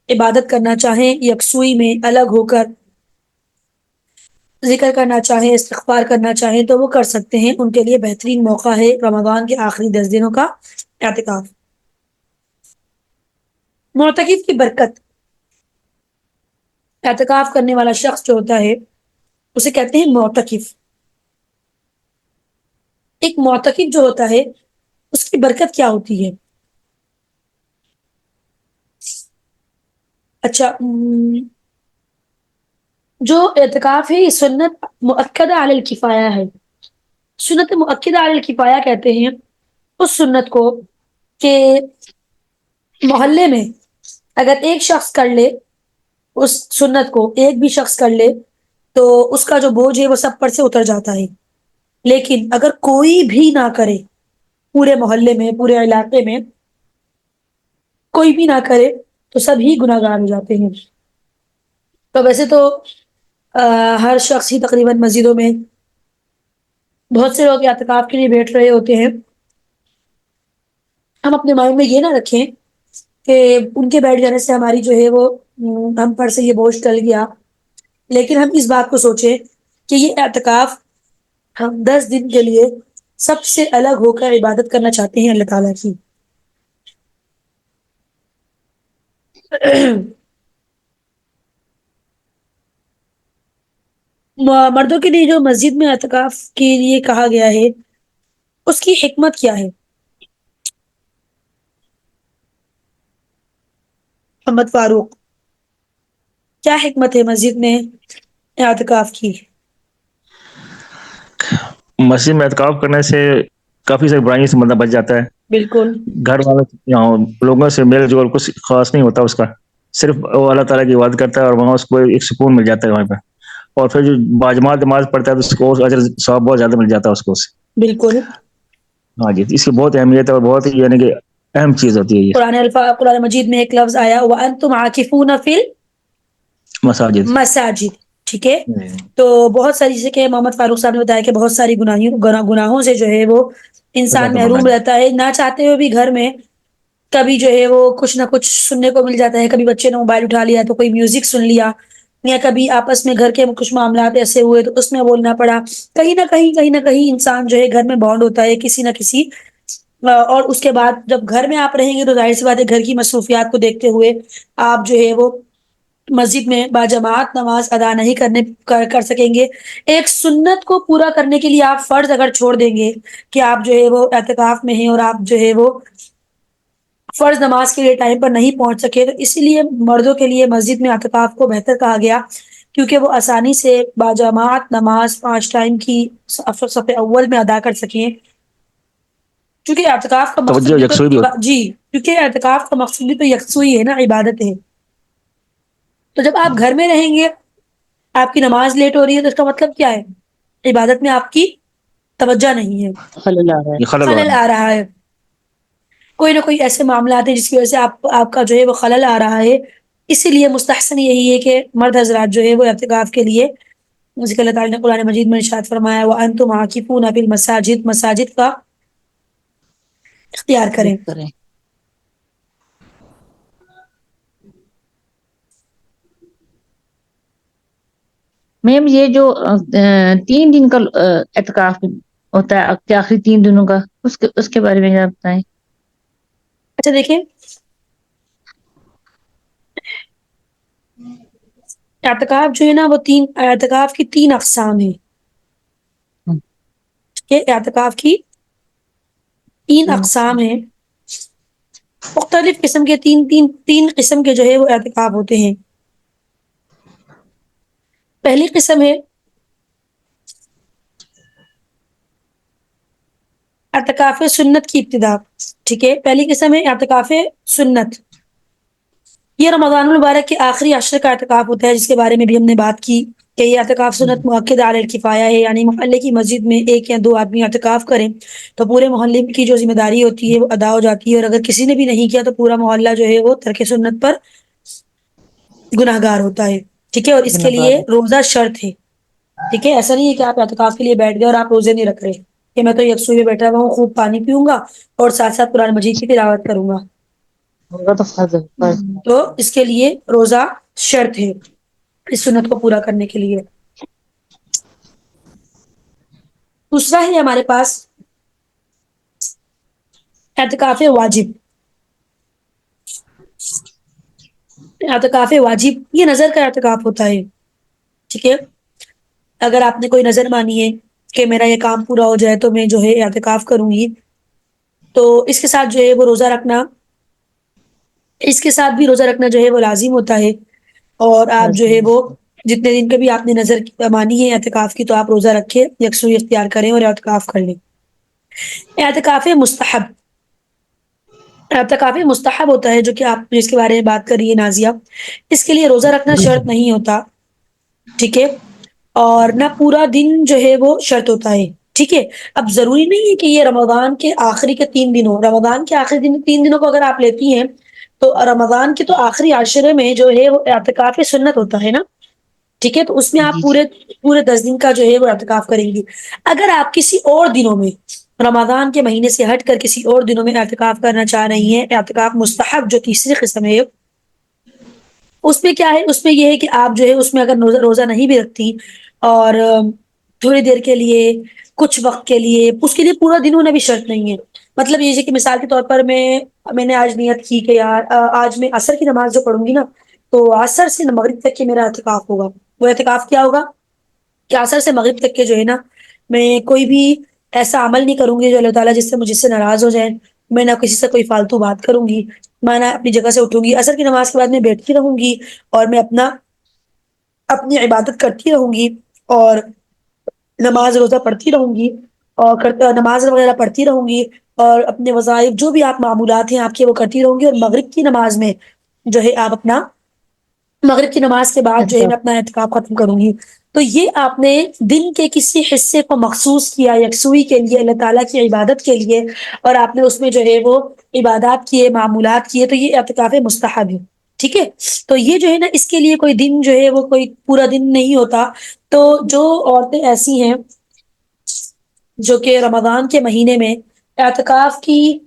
عبادت کرنا چاہیں، یکسوئی میں الگ ہو کر ذکر کرنا چاہیں، استغفار کرنا چاہیں تو وہ کر سکتے ہیں. ان کے لیے بہترین موقع ہے رمضان کے آخری 10 دنوں کا اعتکاف. معتکف کی برکت، اعتکاف کرنے والا شخص جو ہوتا ہے اسے کہتے ہیں معتکف. ایک معتکف جو ہوتا ہے اس کی برکت کیا ہوتی ہے؟ اچھا، جو اعتکاف ہے یہ سنت مؤکدہ علی الکفایہ ہے. سنت مؤکدہ علی الکفایہ کہتے ہیں اس سنت کو کہ محلے میں اگر ایک شخص کر لے اس سنت کو، ایک بھی شخص کر لے تو اس کا جو بوجھ ہے وہ سب پر سے اتر جاتا ہے. لیکن اگر کوئی بھی نہ کرے، پورے محلے میں، پورے علاقے میں کوئی بھی نہ کرے تو سب ہی گناہ گار ہو جاتے ہیں. تو ویسے تو ہر شخص ہی تقریباً مسجدوں میں بہت سے لوگ اعتکاف کے لیے بیٹھ رہے ہوتے ہیں. ہم اپنے مائنڈ میں یہ نہ رکھیں کہ ان کے بیٹھ جانے سے ہماری جو ہے وہ ہم پر سے یہ بوجھ ٹل گیا، لیکن ہم اس بات کو سوچیں کہ یہ اعتکاف ہم 10 دن کے لیے سب سے الگ ہو کر عبادت کرنا چاہتے ہیں اللہ تعالیٰ کی. مردوں کے لیے جو مسجد میں اعتکاف کے لیے کہا گیا ہے اس کی حکمت کیا ہے؟ محمد فاروق، کیا حکمت ہے مسجد میں اعتکاف کی؟ مسجد میں اعتکاف کرنے سے کافی ساری برائیوں سے بندہ بچ جاتا ہے. بالکل گھر والوں لوگوں سے میل جول کچھ خاص نہیں ہوتا اس کا، صرف وہ اللہ تعالیٰ کی عبادت کرتا ہے اور وہاں اس کو ایک سکون مل جاتا ہے وہاں پہ. اور پھر جو باجماعت نماز پڑھتا ہے تو اس کو اجر ثواب بہت زیادہ مل جاتا ہے اس کو. بالکل. ہاں جی، اس کی بہت اہمیت ہے اور بہت ہی یعنی کہ اہم چیز ہوتی ہے یہ قرآن مجید میں ایک لفظ آیا وَأَنْتُمْ عَاكِفُونَ فِي مساجد. مساجد، ٹھیک ہے. تو بہت ساری، جیسے کہ محمد فاروق صاحب نے بتایا کہ بہت ساری گناہوں سے جو ہے وہ انسان محروم رہتا ہے، نہ چاہتے ہوئے بھی گھر میں کبھی جو ہے وہ کچھ نہ کچھ سننے کو مل جاتا ہے. کبھی بچے نے موبائل اٹھا لیا تو کوئی میوزک سن لیا، یا کبھی آپس میں گھر کے کچھ معاملات ایسے ہوئے تو اس میں بولنا پڑا. کہیں نہ کہیں انسان جو ہے گھر میں بانڈ ہوتا ہے کسی نہ کسی. اور اس کے بعد جب گھر میں آپ رہیں گے تو ظاہر سی بات ہے گھر کی مصروفیات کو دیکھتے ہوئے آپ جو ہے وہ مسجد میں باجماعت نماز ادا نہیں کر سکیں گے. ایک سنت کو پورا کرنے کے لیے آپ فرض اگر چھوڑ دیں گے کہ آپ جو ہے وہ اعتکاف میں ہیں اور آپ جو ہے وہ فرض نماز کے لیے ٹائم پر نہیں پہنچ سکے، تو اسی لیے مردوں کے لیے مسجد میں اعتکاف کو بہتر کہا گیا کیونکہ وہ آسانی سے باجماعت نماز 5 ٹائم کی صف اول میں ادا کر سکیں. کیونکہ اعتکاف کا مقصد توجہ بھی یکسوئی بھی تو ہوتی جی کیونکہ اعتکاف کا مقصد بھی تو یکسوئی ہے نا، عبادت ہے. تو جب آپ گھر میں رہیں گے، آپ کی نماز لیٹ ہو رہی ہے تو اس کا مطلب کیا ہے؟ عبادت میں آپ کی توجہ نہیں ہے، خلل آ رہا ہے. یہ خلل ہو خلل رہا ہے. آ رہا ہے. کوئی نہ کوئی ایسے معاملات ہیں جس کی وجہ سے آپ کا جو ہے وہ خلل آ رہا ہے. اسی لیے مستحسن یہی ہے کہ مرد حضرات جو ہے وہ اعتکاف کے لیے، جیسے کہ اللہ تعالیٰ نے قرآن مجید میں ارشاد فرمایا وَأَنْتُمْ عَاكِفُونَ فِي الْمَسَاجِدِ، مساجد کا اختیار کریں. کریں. میم یہ جو 3 دن کا اعتکاف ہوتا ہے آخری 3 دنوں کا، اس کے بارے میں آپ بتائیں. اچھا دیکھیں، اعتکاف جو ہے نا وہ اعتکاف کی 3 اقسام ہیں. کہ اعتکاف کی 3 اقسام ہیں، مختلف قسم کے تین قسم کے جو ہے وہ اعتکاف ہوتے ہیں. پہلی قسم ہے اعتکاف سنت کی ابتدا. ٹھیک ہے، پہلی قسم ہے اعتکاف سنت. یہ رمضان المبارک کے آخری عشر کا اعتکاف ہوتا ہے، جس کے بارے میں بھی ہم نے بات کی کہ یہ اعتکاف سنت مؤکد علی الکفایہ ہے، یعنی محلے کی مسجد میں ایک یا دو آدمی اعتکاف کریں تو پورے محلے کی جو ذمہ داری ہوتی ہے وہ ادا ہو جاتی ہے، اور اگر کسی نے بھی نہیں کیا تو پورا محلہ جو ہے وہ ترک سنت پر گناہ گار ہوتا ہے. ٹھیک ہے، اور اس کے لیے روزہ شرط ہے. ٹھیک ہے، ایسا نہیں ہے کہ آپ اعتکاف کے لیے بیٹھ گئے اور آپ روزے نہیں رکھ رہے کہ میں تو یکسوئی میں بیٹھا ہوا ہوں، خوب پانی پیوں گا اور ساتھ ساتھ قرآن مجید کی تلاوت کروں گا. ہوگا تو فرض ہے، فرض. تو اس کے لیے روزہ شرط ہے اس سنت کو پورا کرنے کے لیے. دوسرا ہے ہمارے پاس اعتکاف واجب. اعتکاف واجب یہ نظر کا اعتکاف ہوتا ہے. ٹھیک ہے، اگر آپ نے کوئی نظر مانی ہے کہ میرا یہ کام پورا ہو جائے تو میں جو ہے اعتکاف کروں گی، تو اس کے ساتھ جو ہے وہ روزہ رکھنا، اس کے ساتھ بھی روزہ رکھنا جو ہے وہ لازم ہوتا ہے. اور آپ جو ہے وہ جتنے دن کا بھی آپ نے نظر مانی ہے اعتکاف کی تو آپ روزہ رکھے، یکسوئی اختیار کریں اور اعتکاف کر لیں. اعتکاف مستحب. اعتکاف مستحب ہوتا ہے جو کہ آپ جس کے بارے میں بات کر رہی ہے نازیہ، اس کے لیے روزہ رکھنا شرط نہیں ہوتا. ٹھیک ہے، اور نہ پورا دن جو ہے وہ شرط ہوتا ہے. ٹھیک ہے، اب ضروری نہیں ہے کہ یہ رمضان کے آخری کے 3 دن ہو. رمضان کے آخری دن 3 دنوں کو اگر آپ لیتی ہیں تو رمضان کے تو آخری عشرے میں جو ہے وہ اعتکاف سنت ہوتا ہے نا. ٹھیک ہے، تو اس میں آپ جی جی پورے 10 دن کا جو ہے وہ اعتکاف کریں گی. اگر آپ کسی اور دنوں میں رمضان کے مہینے سے ہٹ کر کسی اور دنوں میں اعتکاف کرنا چاہ رہی ہیں، اعتکاف مستحب جو تیسری قسم ہے، اس میں کیا ہے، اس میں یہ ہے کہ آپ جو ہے اس میں اگر روزہ نہیں بھی رکھتی اور تھوڑی دیر کے لیے، کچھ وقت کے لیے، اس کے لیے پورا دن ہونا بھی شرط نہیں ہے. مطلب یہ ہے کہ مثال کے طور پر میں نے آج نیت کی کہ یار آج میں عصر کی نماز جو پڑھوں گی نا تو عصر سے مغرب تک کے میرا اعتکاف ہوگا. وہ اعتکاف کیا ہوگا کہ عصر سے مغرب تک کے جو ہے نا میں کوئی بھی ایسا عمل نہیں کروں گی جو اللہ تعالیٰ مجھ سے ناراض ہو جائے. میں نہ کسی سے کوئی فالتو بات کروں گی، میں نہ اپنی جگہ سے اٹھوں گی. عصر کی نماز کے بعد میں بیٹھتی رہوں گی اور میں اپنی عبادت کرتی رہوں گی اور نماز روزہ پڑھتی رہوں گی اور نماز وغیرہ پڑھتی رہوں گی اور اپنے وظائف جو بھی آپ معمولات ہیں آپ کے وہ کرتی رہوں گی. اور مغرب کی نماز میں جو ہے آپ مغرب کی نماز کے بعد جو ہے میں اپنا اعتکاف ختم کروں گی. تو یہ آپ نے دن کے کسی حصے کو مخصوص کیا یکسوئی کے لیے، اللہ تعالیٰ کی عبادت کے لیے، اور آپ نے اس میں جو ہے وہ عبادات کیے، معمولات کیے، تو یہ اعتکاف مستحب ہے. ٹھیک ہے، تو یہ جو ہے نا اس کے لیے کوئی دن جو ہے وہ کوئی پورا دن نہیں ہوتا. تو جو عورتیں ایسی ہیں جو کہ رمضان کے مہینے میں اعتکاف کی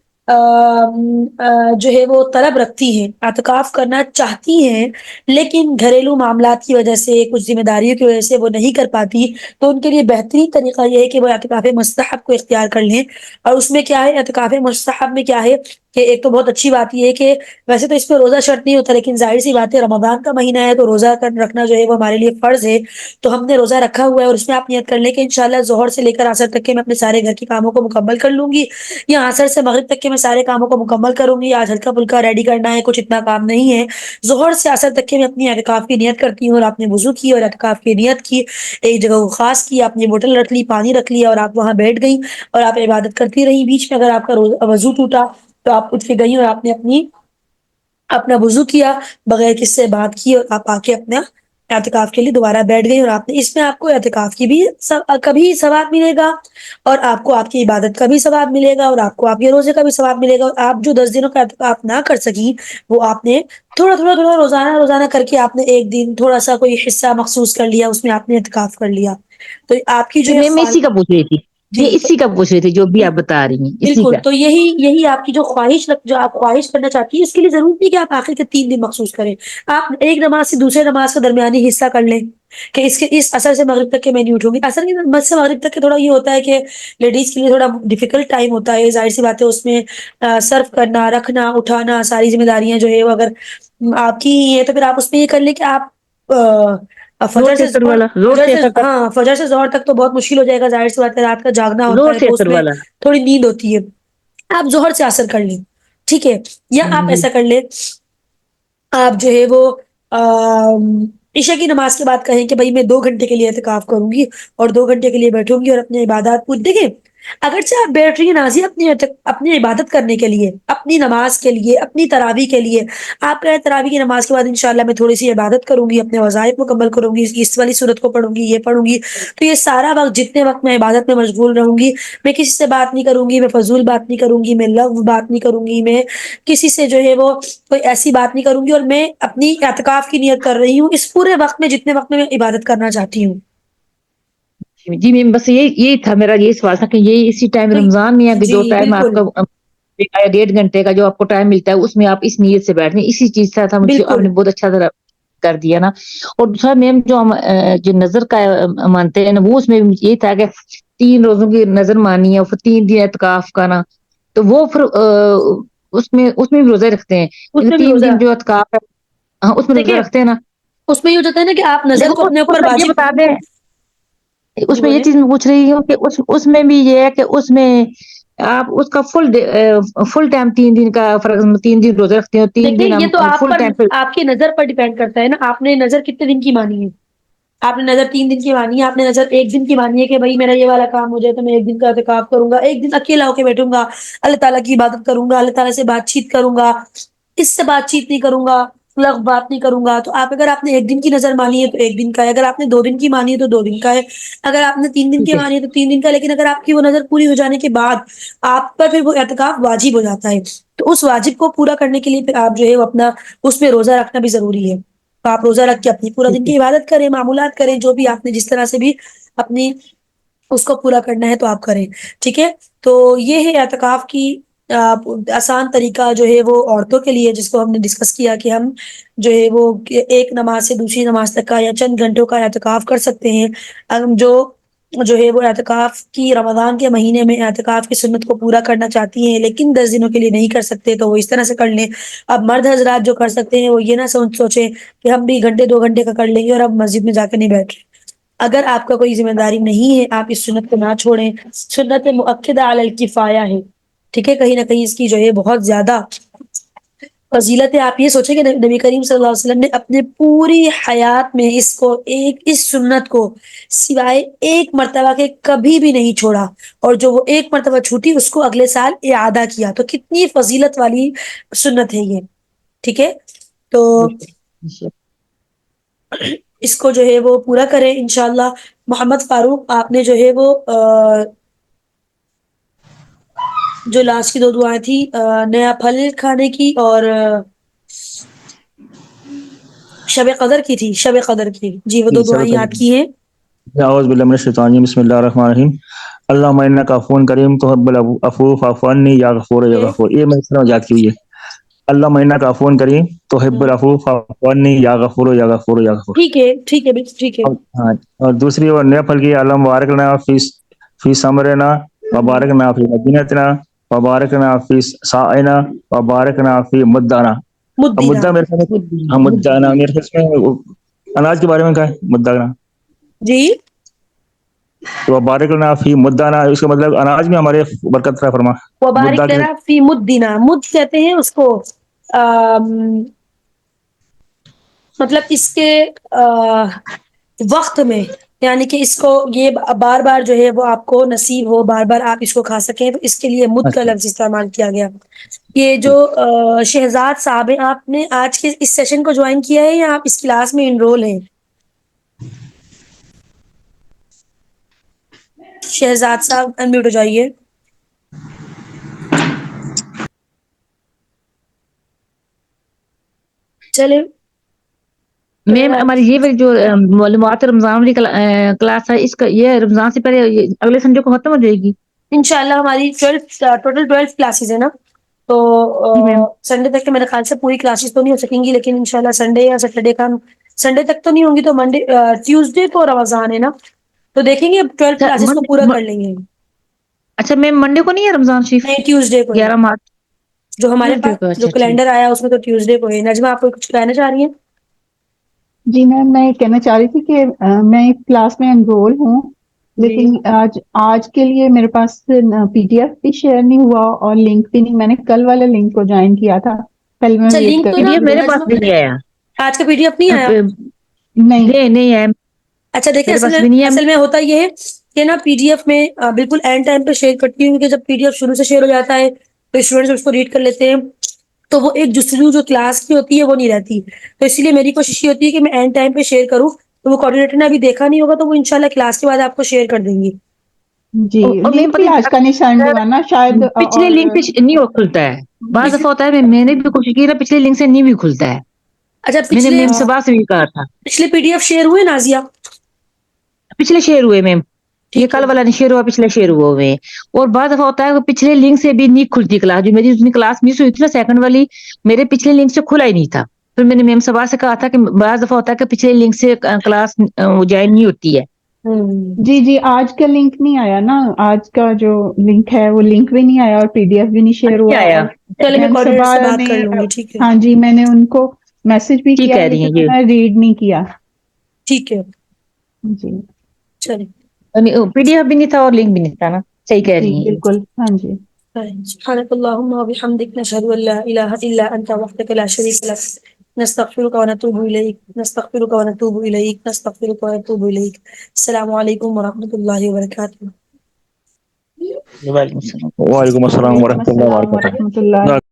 جو ہے وہ طلب رکھتی ہیں، اعتکاف کرنا چاہتی ہیں، لیکن گھریلو معاملات کی وجہ سے، کچھ ذمہ داریوں کی وجہ سے وہ نہیں کر پاتی، تو ان کے لیے بہترین طریقہ یہ ہے کہ وہ اعتکاف مستحب کو اختیار کر لیں. اور اس میں کیا ہے، اعتکاف مستحب میں کیا ہے کہ ایک تو بہت اچھی بات یہ ہے کہ ویسے تو اس میں روزہ شرط نہیں ہوتا، لیکن ظاہر سی بات ہے رمضان کا مہینہ ہے تو روزہ رکھنا جو ہے وہ ہمارے لیے فرض ہے. تو ہم نے روزہ رکھا ہوا ہے اور اس میں آپ نیت کر لیں کہ انشاءاللہ ظہر سے لے کر عصر تک کے میں اپنے سارے گھر کے کاموں کو مکمل کر لوں گی، یا عصر سے مغرب تک کے میں سارے کاموں کو مکمل کروں گی. آج ہلکا پھلکا ریڈی کرنا ہے، کچھ اتنا کام نہیں ہے. ظہر سے عصر تک کے میں اپنی اعتکاف کی نیت کرتی ہوں، اور آپ نے وضو کی اور اعتکاف کی نیت کی، ایک جگہ کو خاص کی، آپ نے بوتل رکھ لی، پانی رکھ لیا اور آپ وہاں بیٹھ گئیں اور آپ عبادت کرتی رہی. بیچ میں اگر آپ کا وضو ٹوٹا تو آپ اٹھ کے گئی اور آپ نے اپنا وضو کیا بغیر کسی سے بات کی، اور آپ آ کے اپنا اعتکاف کے لیے دوبارہ بیٹھ گئی. اور آپ نے اس میں آپ کو اعتکاف کی بھی کبھی ثواب ملے گا، اور آپ کو آپ کی عبادت کا بھی ثواب ملے گا، اور آپ کو آپ کے روزے کا بھی ثواب ملے گا. اور آپ جو 10 دنوں کا اعتکاف نہ کر سکی وہ آپ نے تھوڑا تھوڑا تھوڑا روزانہ کر کے آپ نے ایک دن تھوڑا سا کوئی حصہ مخصوص کر لیا، اس میں آپ نے اعتکاف کر لیا. تو آپ کی جو ہے میں اسی کا پوچھ رہی تھی، جی، میں اسی کا پوچھ رہی تھی جو بھی آپ بتا رہی ہیں، اسی بالکل. کا. تو یہی آپ کی جو آپ خواہش کرنا چاہتی ہیں، اس کے لیے ضروری نہیں کہ آپ آخر کے 3 دن مخصوص کریں. آپ ایک نماز سے دوسرے نماز کا درمیانی حصہ کر لیں کہ اس عصر سے مغرب تک کے میں نہیں اٹھوں گی. عصر کی نماز سے مغرب تک کے تھوڑا یہ ہوتا ہے کہ لیڈیز کے لیے تھوڑا ڈیفیکلٹ ٹائم ہوتا ہے، ظاہر سی بات ہے. اس میں سرف کرنا، رکھنا، اٹھانا، ساری ذمہ داریاں جو ہے وہ اگر آپ کی ہی ہے تو پھر آپ اس میں یہ کر لیں کہ آپ زور سے اثر والا، زور سے اثر کا، فجر سے ظہر تک تو بہت مشکل ہو جائے گا، ظاہر سی بات ہے رات کا جاگنا ہوتا زور ہے سے تو اس اثر میں والا. تھوڑی نیند ہوتی ہے. آپ ظہر سے عصر کر لیں، ٹھیک ہے. یا آپ جی ایسا کر لیں، آپ جو ہے وہ عشاء کی نماز کے بعد کہیں کہ بھائی میں 2 گھنٹے کے لیے اعتکاف کروں گی اور 2 گھنٹے کے لیے بیٹھوں گی اور اپنی عبادات پوری. دیکھیں اگرچہ آپ بیٹھ رہی ہیں نازی اپنی عبادت کرنے کے لیے، اپنی نماز کے لیے، اپنی تراویح کے لیے، آپ کہیں تراویح کی نماز کے بعد انشاءاللہ میں تھوڑی سی عبادت کروں گی، اپنے وظائف مکمل کروں گی، اس والی صورت کو پڑھوں گی، یہ پڑھوں گی، تو یہ سارا وقت جتنے وقت میں عبادت میں مشغول رہوں گی، میں کسی سے بات نہیں کروں گی، میں فضول بات نہیں کروں گی، میں لغو بات نہیں کروں گی، میں کسی سے جو ہے وہ کوئی ایسی بات نہیں کروں گی، اور میں اپنی اعتکاف کی نیت کر رہی ہوں اس پورے وقت میں جتنے وقت میں عبادت کرنا چاہتی ہوں. جی میم بس یہی تھا میرا یہ سوال تھا کہ یہ اسی ٹائم تو رمضان میں ابھی جی جو ٹائم آپ بالکل کا 1.5 گھنٹے کا جو آپ کو ٹائم ملتا ہے اس میں آپ اس نیت سے بیٹھیں، اسی چیز سے تھا مجھے آپ بالکل نے بہت اچھا طرح کر دیا نا. اور دوسرا میم جو ہم جو نظر کا مانتے ہیں نا وہ اس میں یہ تھا کہ 3 روزوں کی نظر مانی ہے اور پھر 3 دن اعتکاف کا نا، تو وہ پھر اس میں بھی روزے رکھتے ہیں اس لیکن میں بھی 3 دن روزہ، جو اعتکاف ہے ہاں اس میں روزہ دیکھیں رکھتے ہیں نا. اس میں یہ ہو جاتا ہے نا کہ آپ نظر کو لیکن اپنے اس اوپر میں یہ واجب. بتا دیں جی اس میں یہ بولیں. چیز میں پوچھ رہی ہوں کہ اس میں بھی یہ ہے کہ اس میں آپ اس کا فل ٹائم 3 دن کا فرق 3 دن روزے رکھتے ہیں اور 3 دن دیکھیں یہ تو ہم آپ فل پر، ٹائم پہ. آپ کی نظر پر ڈیپینڈ کرتا ہے نا، آپ نے نظر کتنے دن کی مانی ہے. آپ نے نظر 3 دن کی مانی ہے، آپ نے نظر 1 دن کی مانی ہے کہ بھائی میرا یہ والا کام ہو جائے تو میں 1 دن کا اعتکاف کروں گا، 1 دن اکیلا ہو کے بیٹھوں گا، اللہ تعالیٰ کی عبادت کروں گا، اللہ تعالیٰ سے بات چیت کروں گا، اس سے بات چیت نہیں کروں گا، لغو بات نہیں کروں گا. تو اگر آپ نے 1 دن کی نظر مانی ہے تو 1 دن کا ہے، اگر آپ نے 2 دن کی مانی ہے تو 2 دن کا ہے، اگر آپ نے 3 دن ٹھیک کی ہے مانی ہے تو 3 دن کا. لیکن اگر آپ کی وہ نظر پوری ہو جانے کے بعد آپ پر پھر وہ اعتکاف واجب ہو جاتا ہے، تو اس واجب کو پورا کرنے کے لیے پھر آپ جو ہے وہ اپنا اس میں روزہ رکھنا بھی ضروری ہے. تو آپ روزہ رکھ کے اپنی پورا دن ٹھیک ہے کی عبادت کریں، معمولات کریں، جو بھی آپ نے جس طرح سے بھی اپنی اس کو پورا کرنا ہے تو آپ کریں. ٹھیک ہے. تو یہ ہے اعتکاف کی آسان طریقہ جو ہے وہ عورتوں کے لیے، جس کو ہم نے ڈسکس کیا کہ ہم جو ہے وہ ایک نماز سے دوسری نماز تک کا یا چند گھنٹوں کا اعتکاف کر سکتے ہیں. ہم جو ہے وہ اعتکاف کی رمضان کے مہینے میں اعتکاف کی سنت کو پورا کرنا چاہتی ہیں لیکن 10 دنوں کے لیے نہیں کر سکتے تو وہ اس طرح سے کر لیں. اب مرد حضرات جو کر سکتے ہیں وہ یہ نہ سوچیں کہ ہم بھی گھنٹے 2 گھنٹے کا کر لیں گے اور اب مسجد میں جا کے نہیں بیٹھ رہے. اگر آپ کا کوئی ذمہ داری نہیں ہے آپ اس سنت کو نہ چھوڑیں. سنت مؤکدہ علی الکفایہ ہے. ٹھیک ہے. کہیں نہ کہیں اس کی جو ہے بہت زیادہ فضیلت ہے. آپ یہ سوچیں کہ نبی کریم صلی اللہ علیہ وسلم نے اپنے پوری حیات میں اس سنت کو سوائے ایک مرتبہ کے کبھی بھی نہیں چھوڑا، اور جو وہ ایک مرتبہ چھوٹی اس کو اگلے سال اعادہ کیا. تو کتنی فضیلت والی سنت ہے یہ. ٹھیک ہے. تو اس کو جو ہے وہ پورا کریں انشاءاللہ. محمد فاروق آپ نے جو ہے وہ جو لاسٹ کی 2 دعائیں تھی نیا پھل کھانے کی اور شب قدر کی تھی، شب قدر کی، جی وہ 2 دعائیں یاد کی ہیں. اعوذ باللہ من الشیطان الرجیم بسم اللہ الرحمن الرحیم اللہم انک عفو کریم تحب العفو فاعف عنی یا غفور یا غفور. یہ میں اس طرح یاد کی ہوئی ہے. اللہم انک عفو کریم تحب العفو فاعف عنی یا غفور یا غفور یا غفور. ٹھیک ہے ٹھیک ہے ٹھیک ہے. ہاں. اور دوسری اور نیا پھل کی اللہم بارک لنا فی ثمرنا وبارک لنا فی مدینتنا وبارک لنا فی سائنا وبارک لنا فی مدنا. اب مدینہ. مدہ میرے خیال میں مدنا میرے خیال میں اناج کے بارے میں کہا ہے مدنا. جی تو بارک لنا فی مدنا اس کا مطلب اناج میں ہمارے برکت عطا فرما. مدہ وبارک کے لنا فی مدنا. مد کہتے ہیں اس کو مطلب اس کے وقت میں، یعنی کہ اس کو یہ بار بار جو ہے وہ آپ کو نصیب ہو، بار بار آپ اس کو کھا سکیں، تو اس کے لیے مد کا لفظ استعمال کیا گیا. یہ جو شہزاد صاحب ہیں آپ نے آج کے اس سیشن کو جوائن کیا ہے یا آپ اس کلاس میں انرول ہیں؟ شہزاد صاحب انمیوٹ ہو جائیے. چلے میم ہماری یہ جو معلومات رمضان والی کلاس ہے اس کا یہ رمضان سے پہلے اگلے سنڈے کو ختم ہو جائے گی. انشاءاللہ ہماری ٹوٹل 12 کلاسز ہے نا، تو جی میم. سنڈے تک کے میرے خیال سے پوری کلاسز تو نہیں ہو سکیں گی، لیکن انشاءاللہ سنڈے یا سیٹرڈے کا، سنڈے تک تو نہیں ہوں گی تو منڈے ٹیوزڈے کو رمضان ہے نا، تو دیکھیں گے اب 12 کلاسز کو پورا کر لیں گے. اچھا میم منڈے کو نہیں ہے رمضان شریف؟ نہیں ٹیوزڈے کو ہے 11 مارچ جو ہمارے ٹیوزڈے پاس کو. جو اچھا ٹھیک. کیلنڈر آیا اس میں تو ٹیوزڈے کو ہے. نجمہ آپ کو کچھ کہنا چاہ رہی ہیں؟ جی میم میں کہنا چاہ رہی تھی کہ میں اس کلاس میں انرول ہوں، جی لیکن آج کے لیے میرے پاس پی ڈی ایف بھی شیئر نہیں ہوا اور لنک بھی نہیں. میں نے کل والے لنک کو جوائن کیا تھا. کل میں اچھا ویٹ لنک کر تو پی نا ڈی ایف میرے پاس نجمہ بھی نہیں آیا. آج کا PDF نہیں آیا. نہیں. نہیں ہے. اچھا دیکھیں میرے پاس بھی نہیں ہے. اصل میں ہوتا یہ ہے کہ نا PDF میں بالکل اینڈ ٹائم پہ شیئر کرتی ہوں، کیونکہ جب PDF شروع سے شیئر ہو جاتا ہے تو اسٹوڈینٹس اس کو ریڈ کر لیتے ہیں، تو وہ ایک جستجو جو کلاس کی ہوتی ہے وہ نہیں رہتی. تو اسی لیے میری کوشش یہ ہوتی ہے کہ میں اینڈ ٹائم پہ شیئر کروں. تو وہ کوآرڈینیٹر نے ابھی دیکھا نہیں ہوگا تو وہ انشاءاللہ کلاس کے بعد آپ کو شیئر کر دیں گی. جی اور لنک بھی آج کا نہیں سینڈ ہوا نا شاید، پچھلے اور لنک سے نہیں وہ کھلتا ہے. بعض دفعہ ہوتا ہے میں نے بھی کوشش کی نا، پچھلے لنک سے نہیں بھی کھلتا ہے. اچھا میں نے پچھلے میم صبح سے بھی کہا تھا. پچھلے PDF شیئر ہوئے نازیہ؟ پچھلے شیئر ہوئے میم، یہ ٹھیک ہے کل والا نہیں شیئر ہوا، پچھلے شیئر ہوا ہوئے. اور بعض دفعہ ہوتا ہے کہ پچھلے لنک سے بھی نہیں کھلتی کلاس. جو میری اس میں کلاس مس ہوئی تھی نا سیکنڈ والی، میرے پچھلے لنک سے کھلا ہی نہیں تھا. پھر میں نے میم صبح سے کہا تھا کہ بعض دفعہ ہوتا ہے کہ پچھلے لنک سے کلاس جوائن نہیں ہوتی ہے. جی جی آج کا لنک نہیں آیا نا، آج کا جو لنک ہے وہ لنک بھی نہیں آیا اور PDF بھی نہیں شیئر نہیں ہوا. آیا. اور چلے میں میم کوآرڈینیٹر صبا سے بات نے، کر لوں گی. ٹھیک ہے ہاں جی میں نے ان کو میسج بھی ٹھیک کیا کہہ رہی لیکن ہیں یہ. انہوں نے ریڈ نہیں کیا. ٹھیک ہے جی چلے. PDF بھی نہیں تھا اور لنک بھی نہیں تھا نا. صحیح کہہ جی رہی ہیں یہ. بالکل ہاں جی. سبحانك اللهم وبحمدك نشهد ان لا اله الا انت وحدك لا شريك لك نستغفرك ونتوب اليك. السلام علیکم ورحمۃ اللہ وبرکاتہ. وعلیکم السلام. وعلیکم السلام وعلیکم ورحمۃ اللہ السلام وبرکاتہ. ورحمۃ اللہ.